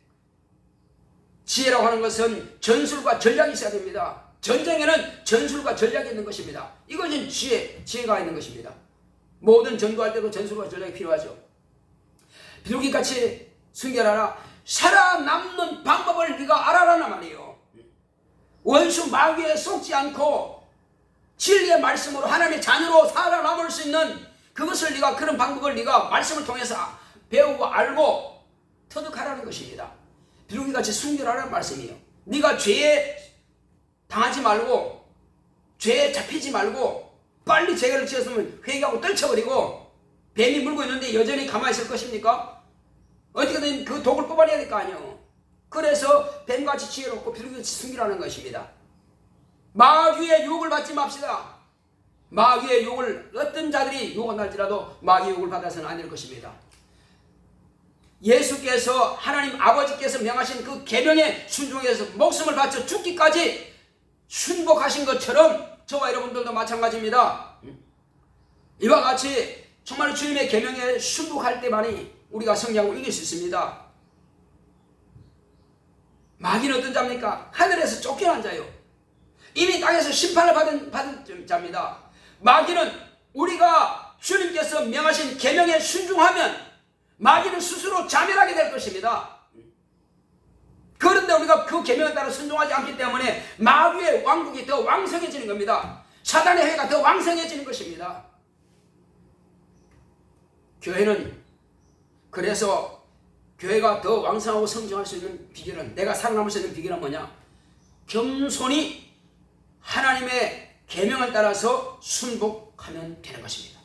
지혜라고 하는 것은 전술과 전략이 있어야 됩니다. 전쟁에는 전술과 전략이 있는 것입니다. 이것은 지혜가 있는 것입니다. 모든 전도할 때도 전술과 전략이 필요하죠. 비둘기같이 순결하라. 살아남는 방법을 네가 알아라는 말이에요. 원수 마귀에 속지 않고 진리의 말씀으로 하나님의 자녀로 살아남을 수 있는 그것을 네가, 그런 방법을 네가 말씀을 통해서 배우고 알고 터득하라는 것입니다. 비둘기같이 순결하라는 말씀이에요. 네가 죄에 당하지 말고 죄에 잡히지 말고 빨리 죄를 지었으면 회개하고 떨쳐버리고 뱀이 물고 있는데 여전히 가만히 있을 것입니까? 어떻게든 그 독을 뽑아내야 될 거 아니에요. 그래서 뱀같이 지혜롭고 비둘기같이 순결하는 것입니다. 마귀의 유혹을 받지 맙시다. 마귀의 욕을 어떤 자들이 욕을할지라도 마귀의 욕을 받아서는 안 될 것입니다. 예수께서 하나님 아버지께서 명하신 그 계명에 순종해서 목숨을 바쳐 죽기까지 순복하신 것처럼 저와 여러분들도 마찬가지입니다. 이와 같이 정말 주님의 계명에 순복할 때만이 우리가 승리하고 이길 수 있습니다. 마귀는 어떤 자입니까? 하늘에서 쫓겨난 자요. 이미 땅에서 심판을 받은 자입니다. 마귀는 우리가 주님께서 명하신 계명에 순종하면 마귀는 스스로 자멸하게 될 것입니다. 그런데 우리가 그 계명에 따라 순종하지 않기 때문에 마귀의 왕국이 더 왕성해지는 겁니다. 사단의 회가 더 왕성해지는 것입니다. 교회는 그래서 교회가 더 왕성하고 성장할 수 있는 비결은, 내가 살아남을 수 있는 비결은 뭐냐? 겸손히 하나님의 계명을 따라서 순복하면 되는 것입니다.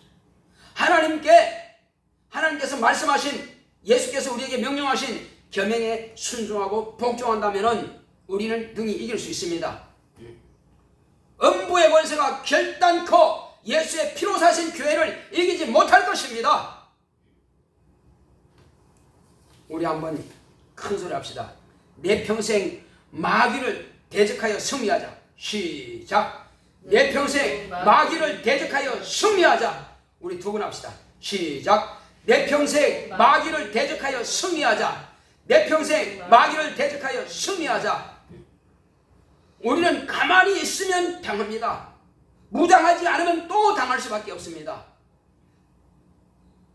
하나님께서 말씀하신, 예수께서 우리에게 명령하신 계명에 순종하고 복종한다면 우리는 능히 이길 수 있습니다. 음부의 권세가 결단코 예수의 피로 사신 교회를 이기지 못할 것입니다. 우리 한번 큰 소리 합시다. 내 평생 마귀를 대적하여 승리하자. 시작. 내 평생 마귀를 대적하여 승리하자. 우리 두 번 합시다. 시작. 내 평생 마귀를 대적하여 승리하자. 내 평생 마귀를 대적하여 승리하자. 우리는 가만히 있으면 당합니다. 무장하지 않으면 또 당할 수밖에 없습니다.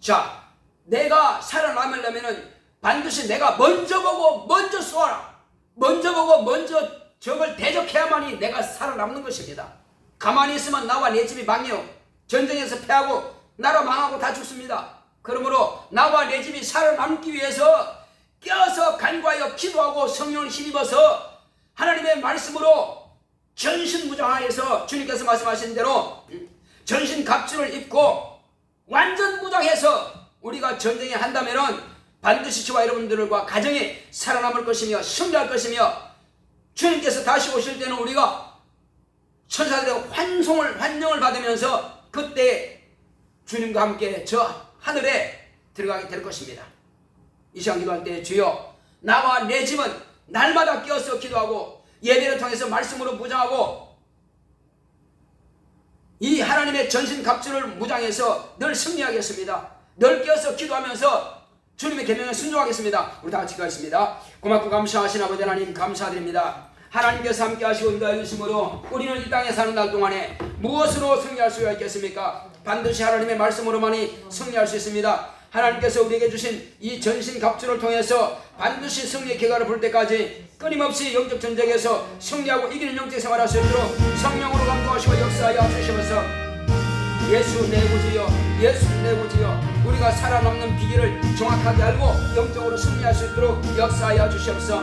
자, 내가 살아남으려면 반드시 내가 먼저 보고 먼저 쏘아라. 먼저 보고 먼저 적을 대적해야만이 내가 살아남는 것입니다. 가만히 있으면 나와 내 집이 망해요. 전쟁에서 패하고 나라 망하고 다 죽습니다. 그러므로 나와 내 집이 살아남기 위해서 껴서 간구하여 기도하고 성령을 힘입어서 하나님의 말씀으로 전신무장하여서 주님께서 말씀하신 대로 전신갑주를 입고 완전 무장해서 우리가 전쟁에 한다면 반드시 저와 여러분들과 가정이 살아남을 것이며 승리할 것이며, 주님께서 다시 오실 때는 우리가 천사들의 환영을 받으면서 그때 주님과 함께 저 하늘에 들어가게 될 것입니다. 이 시간 기도할 때 주여, 나와 내 집은 날마다 끼어서 기도하고 예배를 통해서 말씀으로 무장하고 이 하나님의 전신갑주를 무장해서 늘 승리하겠습니다. 늘 끼어서 기도하면서 주님의 계명에 순종하겠습니다. 우리 다 같이 기도하겠습니다. 고맙고 감사하신 아버지 하나님, 감사드립니다. 하나님께서 함께 하시고 인도하여 주심으로 우리는 이 땅에 사는 날 동안에 무엇으로 승리할 수가 있겠습니까? 반드시 하나님의 말씀으로만이 승리할 수 있습니다. 하나님께서 우리에게 주신 이 전신갑주를 통해서 반드시 승리의 기회가 볼 때까지 끊임없이 영적 전쟁에서 승리하고 이기는 영적 생활할 수 있도록 성령으로 감동하시고 역사하여 주시면서 예수 내 구주여, 예수 내 구주여, 우리가 살아남는 비결을 정확하게 알고 영적으로 승리할 수 있도록 역사하여 주시옵소서.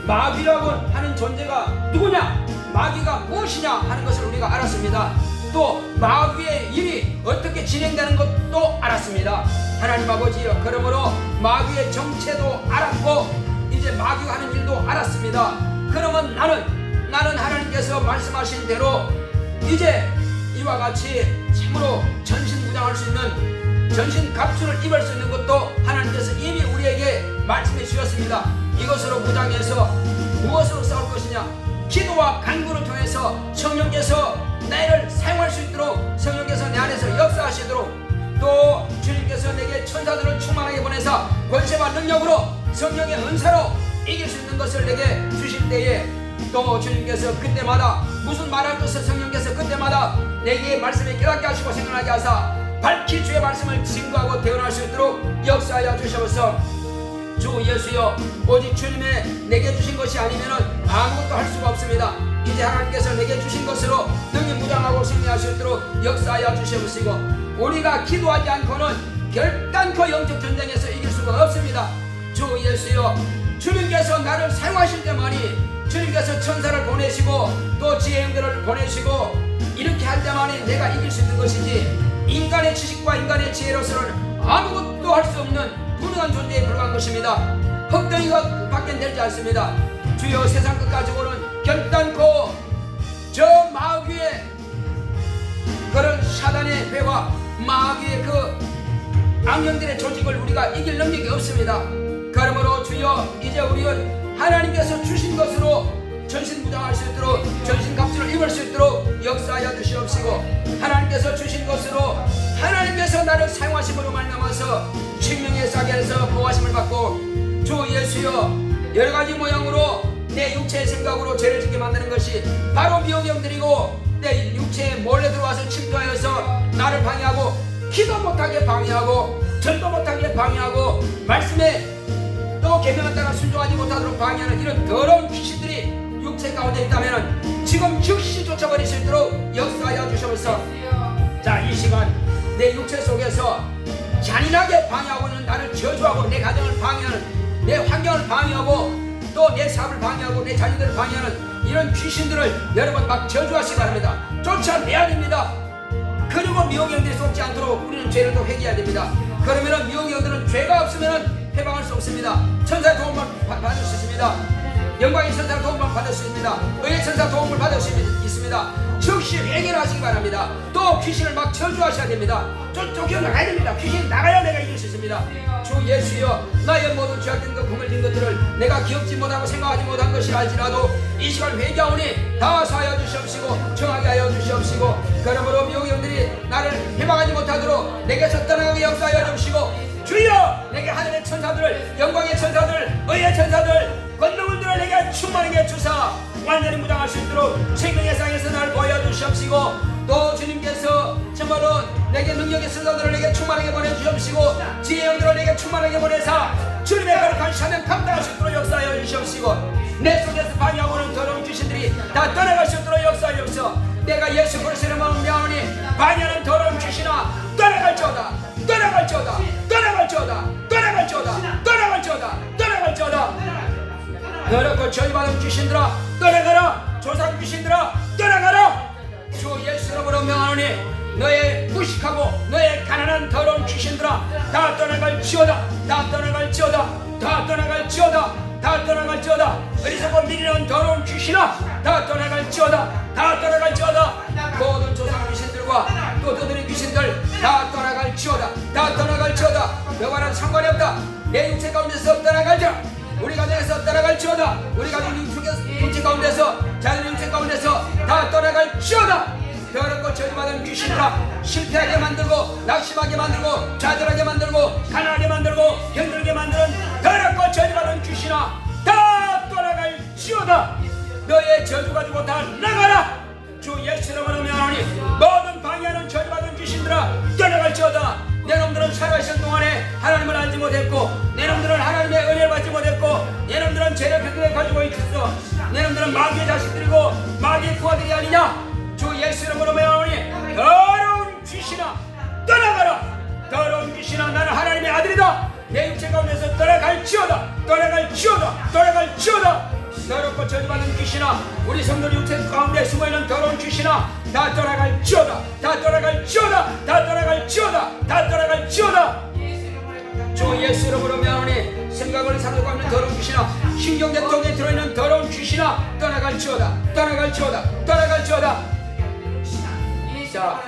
마귀라고 하는 존재가 누구냐, 마귀가 무엇이냐 하는 것을 우리가 알았습니다. 또 마귀의 일이 어떻게 진행되는 것도 알았습니다. 하나님 아버지여, 그러므로 마귀의 정체도 알았고 이제 마귀가 하는 일도 알았습니다. 그러면 나는 하나님께서 말씀하신 대로 이제 이와 같이 참으로 전신무장할 수 있는 전신갑주를 입을 수 있는 것도 하나님께서 이미 우리에게 말씀해 주셨습니다. 이것으로 무장해서 무엇으로 싸울 것이냐, 기도와 간구를 통해서 성령께서 나를 사용할 수 있도록, 성령께서 내 안에서 역사하시도록, 또 주님께서 내게 천사들을 충만하게 보내사 권세와 능력으로 성령의 은사로 이길 수 있는 것을 내게 주실 때에 또 주님께서 그때마다 무슨 말할 것을 성령께서 그때마다 내게 말씀에 깨닫게 하시고 생각하게 하사 밝히 주의 말씀을 증거하고 대언할 수 있도록 역사하여 주셔서 주 예수여, 오직 주님의 내게 주신 것이 아니면 아무것도 할 수가 없습니다. 이제 하나님께서 내게 주신 것으로 능히 무장하고 승리할 수 있도록 역사하여 주시옵시고, 우리가 기도하지 않고는 결단코 영적 전쟁에서 이길 수가 없습니다. 주 예수여, 주님께서 나를 사용하실 때만이, 주님께서 천사를 보내시고 또 지혜인들을 보내시고 이렇게 할 때만이 내가 이길 수 있는 것이지, 인간의 지식과 인간의 지혜로서는 아무것도 할 수 없는 불운한 존재에 불과한 것입니다. 헛되이가 밖엔 되지 않습니다. 주여, 세상 끝까지 오는 결단코 저 마귀의 그런 사단의 회와 마귀의 그 악령들의 조직을 우리가 이길 능력이 없습니다. 그러므로 주여 이제 우리는 하나님께서 주신 것으로 전신무장할 수 있도록 전신갑주를 입을 수 있도록 역사하여 주시옵시고 하나님께서 주신 것으로 하나님께서 나를 사용하심으로 말미암아서 생명의 사계에서 보호하심을 받고 주 예수여 여러가지 모양으로 내 육체의 생각으로 죄를 짓게 만드는 것이 바로 미혹영들이고 내 육체에 몰래 들어와서 침투하여서 나를 방해하고 기도 못하게 방해하고 전도 못하게 방해하고 말씀에 또 계명에 따라 순종하지 못하도록 방해하는 이런 더러운 귀신들이 육체 가운데 있다면 지금 즉시 쫓아버릴 수 있도록 역사하여 주셔서 자, 이 시간 내 육체 속에서 잔인하게 방해하고 있는 나를 저주하고 내 가정을 방해하는 내 환경을 방해하고 또 내 삶을 방해하고 내 자녀들을 방해하는 이런 귀신들을 여러분 막 저주하시기 바랍니다. 쫓아내야 됩니다. 그리고 미혹영들이 속지 않도록 우리는 죄를 또 회개해야 됩니다. 그러면은 미혹영들은 죄가 없으면은 해방할 수 없습니다. 천사의 도움을 받을 수 있습니다. 영광의 천사 도움을 받을 수 있습니다. 의의 천사 도움을 받을 수 있습니다. 즉시 회개를 하시기 바랍니다. 또 귀신을 막 저주하셔야 됩니다. 쫓겨 나가야 됩니다. 귀신이 나가야 내가 이길 수 있습니다. 주 예수여 나의 모든 죄악된 것 구물진 것들을 내가 기억지 못하고 생각하지 못한 것이라 할지라도 이 시간 회개하오니 다 사하여 주시옵시고 정하게 하여 주시옵시고 그러므로 미혹영들이 나를 해방하지 못하도록 내게서 떠나가게 역사하여 주시고 주여 내게 하늘의 천사들을 영광의 천사들 의의 천사들 권능을 내게 충만하게 주사 완전히 무장할 수 있도록 생명의 상에서 나를 보여주시옵시고 또 주님께서 정말로 내게 능력의 천사들을 내게 충만하게 보내주시옵시고 지혜의 영들을 내게 충만하게 보내사 주님의 거룩한 사명 감당할 수 있도록 역사하여 주시옵시고 내 속에서 방해하고는 더러운 귀신들이 다 떠나갈 수 있도록 역사하여 주시옵시고 내가 예수 그리스도의 마음을 명하니 방해하는 더러운 귀신아 떠나갈지어다 떠나갈지어다 떠나갈지어다 떠나갈지어다 떠나갈지어다 떠나갈지어다 더럽고 저주받은 귀신들아 떠나가라 조상 귀신들아 떠나가라 주 예수 이름으로 명하노니 너의 무식하고 너의 가난한 더러운 귀신들아 다 떠나갈지어다 다 떠나갈지어다 다 떠나갈지어다 다 떠나갈지어다 어리석고 미리는 더러운 귀신아 다 떠나갈지어다 다 떠나갈지어다 모든 조상 귀신들과 또 떠드는 귀신들 다 떠나갈지어다 다 떠나갈지어다 너와는 상관이 없다 내 육체 가운데서 떠나갈지어다 우리 가정에서 떠나갈지어다 우리 가정 육체 가운데서 자녀 육체 가운데서 다 떠나갈지어다 더럽고 저주받은 귀신들아 실패하게 만들고 낙심하게 만들고 좌절하게 만들고 가난하게 만들고 힘들게 만드는 더럽고 저주받은 귀신아 다 떠나갈지어다 너의 저주 가지고 다 나가라 주 예수 이름으로 명하노니 모든 방해하는 저주받은 귀신들아 떠나갈지어다 내 놈들은 살아있는 동안에 하나님을 알지 못했고 내 놈들은 하나님의 은혜를 받지 못했고 내 놈들은 죄를 그렇게 가지고 있었어 내 놈들은 마귀의 자식들이고 마귀의 부하들이 아니냐 주 예수 이름으로 명하노니 더러운 귀신아 떠나가라 더러운 귀신아 나는 하나님의 아들이다 내 육체 가운데서 떠나갈지어다 떠나갈지어다 떠나갈지어다 더럽고 저주받은 귀신아 우리 성도 육체 가운데 숨어있는 더러운 귀신아 다 떠나갈지어다 다 떠나갈지어다 다 떠나갈지어다 다 떠나갈지어다 주 예수 이름으로 명하노니 생각을 사로잡고 있는 더러운 귀신아 신경계 쪽에 들어있는 더러운 귀신아 떠나갈지어다 떠나갈지어다 떠나갈지어다 자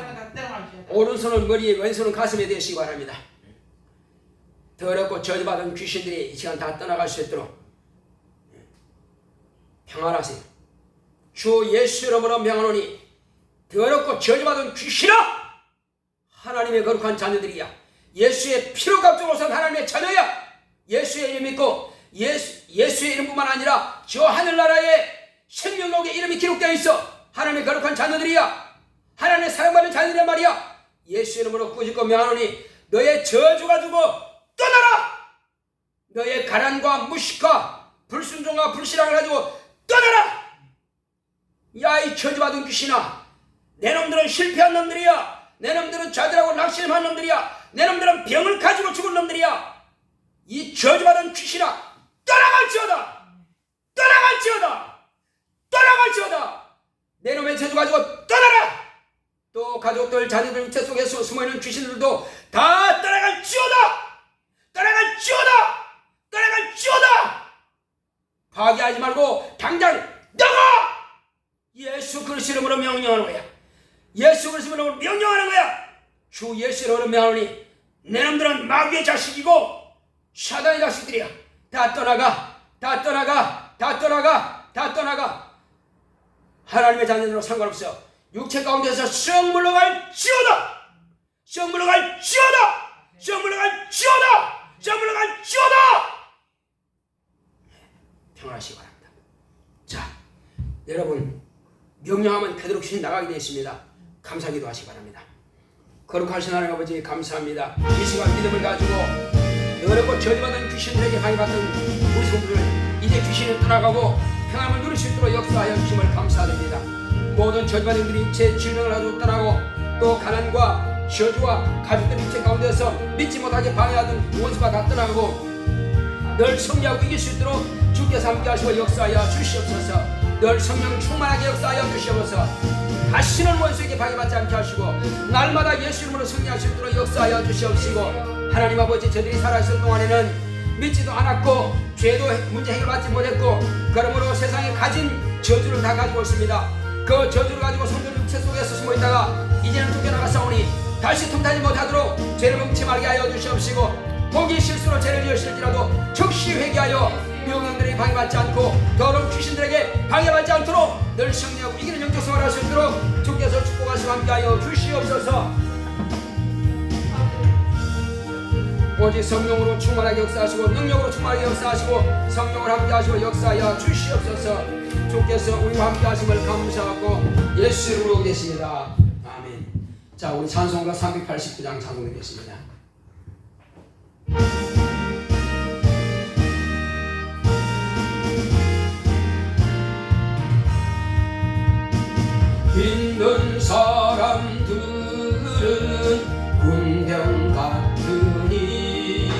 오른손은 머리에 왼손은 가슴에 대시기 바랍니다. 더럽고 저주받은 귀신들이 이 시간 다 떠나갈 수 있도록 평안하세요. 주 예수 이름으로 명하노니 더럽고 저주받은 귀신아 하나님의 거룩한 자녀들이야 예수의 피로 값주고 산 하나님의 자녀야 예수의 이름 믿고 예수의 이름뿐만 아니라 저 하늘나라의 생명록에 이름이 기록되어 있어 하나님의 거룩한 자녀들이야 하나님의 사랑받는 자녀들이란 말이야 예수 이름으로 꾸짖고 명하노니 너의 저주 가지고 떠나라 너의 가난과 무식과 불순종과 불신앙을 가지고 떠나라 야 이 저주받은 귀신아 내 놈들은 실패한 놈들이야 내 놈들은 좌절하고 낙심한 놈들이야 내 놈들은 병을 가지고 죽은 놈들이야 이 저주받은 귀신아 떠나갈지어다 떠나갈지어다 떠나갈지어다 내 놈의 저주 가지고 떠나라 또 가족들 자녀들 육체 속에 숨어있는 귀신들도 다 떠나갈지어다 떠나갈지어다 떠나갈지어다 파괴하지 말고 당장 나가 예수 그리스도 이름으로 명령하는 거야 예수 그리스도의 이름으로 명령하는 거야. 주 예수의 이름으로 명하노니 내 놈들은 마귀의 자식이고 사단의 자식들이야. 다 떠나가, 다 떠나가, 다 떠나가, 다 떠나가. 하나님의 자녀들로 상관없어. 육체 가운데서 썩 물러갈지어다. 썩 물러갈지어다. 썩 물러갈지어다. 썩 물러갈지어다. 평안하시기 바랍니다. 자, 여러분 명령하면 그대로 귀신 나가게 되어 있습니다. 감사기도 하시기 바랍니다. 거룩하신 하나님 아버지 감사합니다. 이 시간 믿음을 가지고 어렵고 저주받은 귀신들에게 강요받던 우리 성도들 이제 귀신을 떠나가고 평안을 누릴 수 있도록 역사하여 주심을 감사드립니다. 모든 저주받은 우리 육체의 질병을 가지고 떠나고 또 가난과 저주와 가족들 육체 가운데서 믿지 못하게 방해하던 원수가 다 떠나고 늘 승리하고 이길 수 있도록 주께서 함께 하시고 역사하여 주시옵소서. 늘 성령 충만하게 역사하여 주시옵소서. 다시는 원수에게 방해받지 않게 하시고 날마다 예수 이름으로 승리할 수 있도록 역사하여 주시옵시고 하나님 아버지 저들이 살아있을 동안에는 믿지도 않았고 죄도 문제 해결받지 못했고 그러므로 세상에 가진 저주를 다 가지고 있습니다. 그 저주를 가지고 성도들 육체 속에서 숨어있다가 이제는 쫓겨나가사오니 다시 틈타지 못하도록 죄를 뭉치 말게 하여 주시옵시고 혹이 실수로 죄를 지었을지라도 즉시 회개하여 병영들에게 방해받지 않고 더러운 귀신들에게 방해받지 않도록 늘 승리하고 이기는 영적 생활을 할 수 있도록 주께서 축복하시고 함께하여 주시옵소서. 오직 성령으로 충만하게 역사하시고 능력으로 충만하게 역사하시고 성령을 함께하시고 역사하여 주시옵소서. 주께서 우리와 함께하심을 감사하고 예수 이름으로 되십니다. 아멘. 자, 우리 찬송가 389장 찬송드리겠습니다. 믿는 사람들은 군병 같으니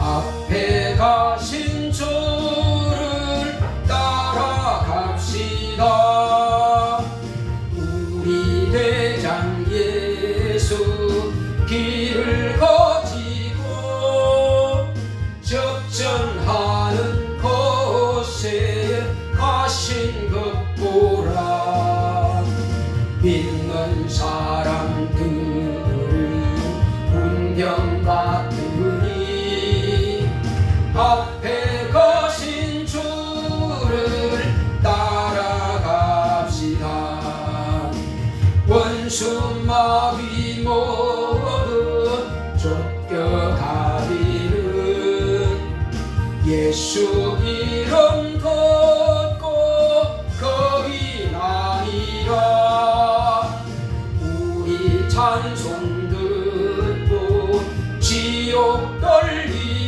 앞에 가신 저를 따라갑시다. 우리 대장 예수 길을 거지고 접전하는 곳에 가신 것 보라. 믿는 사람들은 군병 같으니 앞에 거신 주를 따라갑시다. 원수 마귀 모두 쫓겨가리는 예수 이름 걷고 겁이 나니라. 우리 찬송 듣고 지옥 떨리니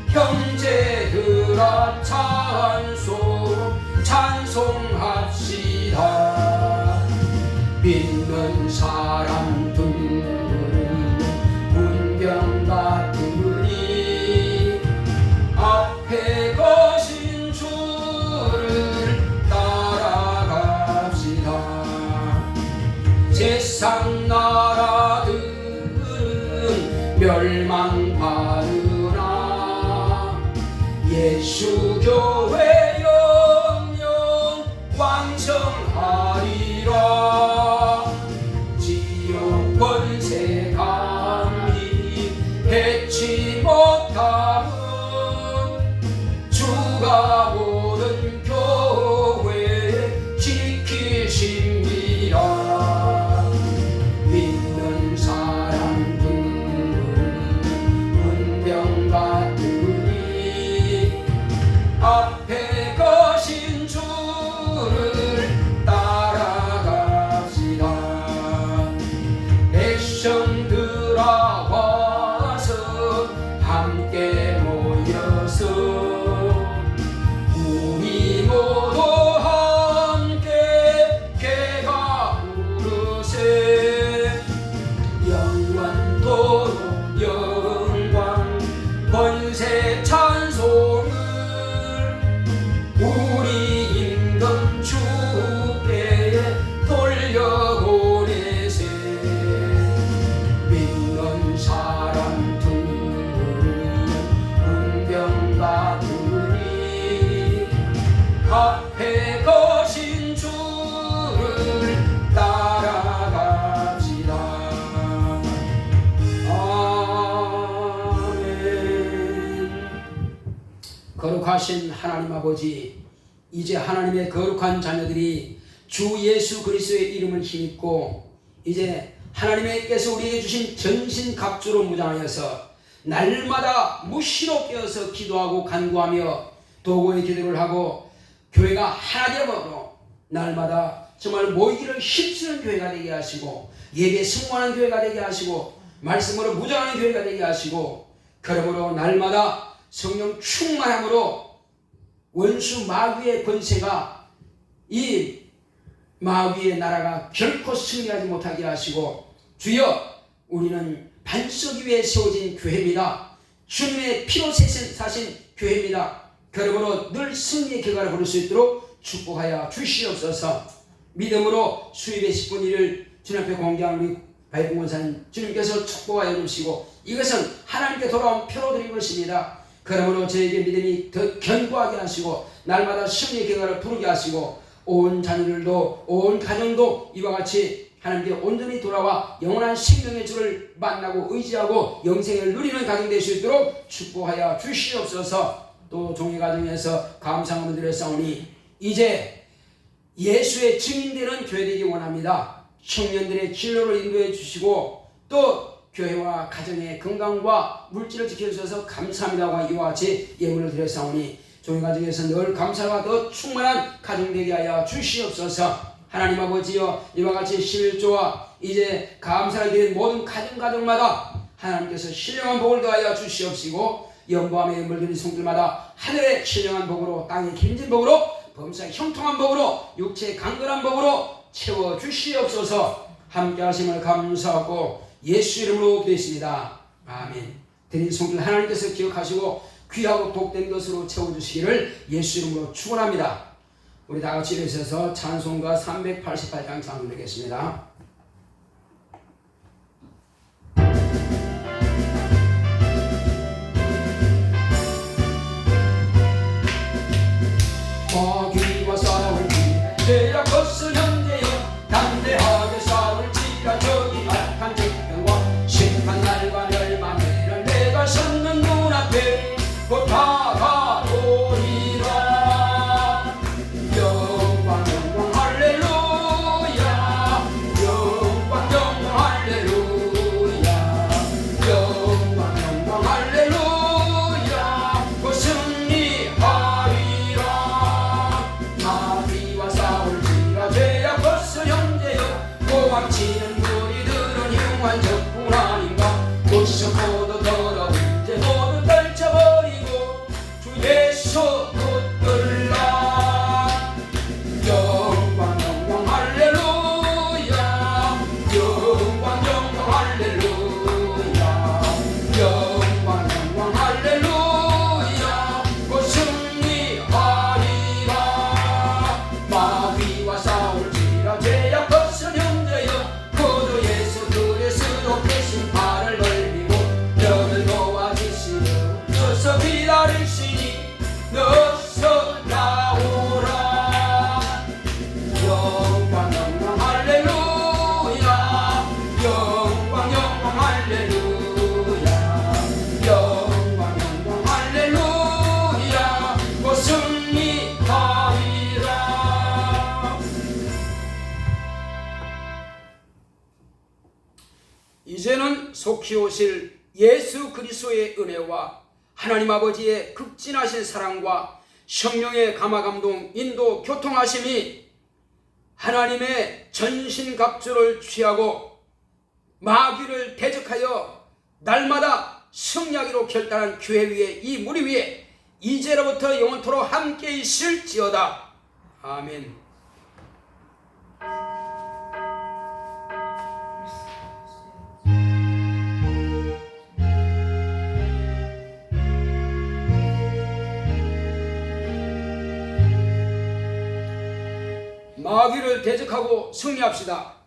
형제들아 찬송합시다. 믿는 사람들은 군병 같으니 앞에 거신 주를 따라갑시다. 세상 나라들은 멸망하느나 예수 교회 영영 왕성하리라. 지옥 권세 감히 해치 못함은 주가 모든 교회 지키십니다. 믿는 사람들은 군병 같으니 앞에 거신 주를 따라갑시다. 백성들아 와서 함께 모여서 우리 모두 함께 개가 부르세. 영원토록 영광 권세 찬송을 우리 임금 주께 돌려보내세. 믿는 사람들은 군병 같으니 앞에 거신 주를 거룩하신 하나님 아버지, 이제 하나님의 거룩한 자녀들이 주 예수 그리스도의 이름을 힘입고 이제 하나님께서 우리에게 주신 전신갑주로 무장하여서 날마다 무시로 깨어서 기도하고 간구하며 도구의 기도를 하고 교회가 하나 되므로 날마다 정말 모이기를 힘쓰는 교회가 되게 하시고 예배 승무하는 교회가 되게 하시고 말씀으로 무장하는 교회가 되게 하시고 그러므로 날마다 성령 충만함으로 원수 마귀의 권세가 이 마귀의 나라가 결코 승리하지 못하게 하시고 주여 우리는 반석 위에 세워진 교회입니다. 주님의 피로 사신 교회입니다. 그러므로 늘 승리의 결과를 부를 수 있도록 축복하여 주시옵소서. 믿음으로 수입의 10분 1을 주님 앞에 공개한 우리 바이봉 권사님 주님께서 축복하여 주시고 이것은 하나님께 돌아온 표로 드린 것입니다. 그러므로 저에게 믿음이 더 견고하게 하시고 날마다 승리의 결과를 부르게 하시고 온 자녀들도 온 가정도 이와 같이 하나님께 온전히 돌아와 영원한 생명의 주를 만나고 의지하고 영생을 누리는 가정 될 수 있도록 축복하여 주시옵소서. 또 종의 가정에서 감사함을 드렸사오니 이제 예수의 증인되는 교회 되기 원합니다. 청년들의 진로를 인도해 주시고 또 교회와 가정의 건강과 물질을 지켜주셔서 감사합니다와 이와 같이 예물을 드렸사오니 종의 가정에서 늘 감사가 더 충만한 가정 되게 하여 주시옵소서. 하나님 아버지여 이와 같이 11조와 이제 감사를 드린 모든 가정마다 하나님께서 신령한 복을 더하여 주시옵시고 연보함의 예물 드린 성들마다 하늘의 신령한 복으로 땅의 기름진 복으로 범사의 형통한 복으로 육체의 강건한 복으로 채워 주시옵소서. 함께 하심을 감사하고 예수 이름으로 기도했습니다. 아멘. 드린 성들 하나님께서 기억하시고 귀하고 복된 것으로 채워주시기를 예수 이름으로 축원합니다. 우리 다같이 일어서서 찬송가 388장 찬송드리겠습니다. 마귀와 싸울지 죄악 벗은 현재여 담대하게 싸울지라 저기 악한 적병과 심판 날과 멸망이라 내가 섰는 눈앞에 곧 다가오리라. 영광 영광 할렐루야 영광 영광 할렐루야 영광 영광 할렐루야 곧 승리하리라. 마귀와 싸울지라 죄악 벗은 현재여 도망치는 우리들은 흉한 적군 아닌가. 고치서 모두 더러 이제 모두 떨쳐버리고 주 예수 붙들라. 영광 영광 할렐루야 영광 영광 할렐루야 영광 영광 할렐루야 곧 승리하리라. 마귀와 싸울지라 죄악 벗은 현재여 구주 예수 그리스도 대신 발을 넓히고 너를 도와주시며 너서 기다리시니 너서 나오라. 영광 영광 할렐루야 영광 영광 할렐루야 영광 영광 할렐루야 곧 승리하리라. 이제는 속히 오실 예수 그리스도의 은혜와 하나님 아버지의 극진하신 사랑과 성령의 감화감동 인도 교통하심이 하나님의 전신갑주를 취하고 마귀를 대적하여 날마다 승리하기로 결단한 교회 위에 이 무리 위에 이제로부터 영원토록 함께 있을지어다. 아멘. 마귀를 대적하고 승리합시다.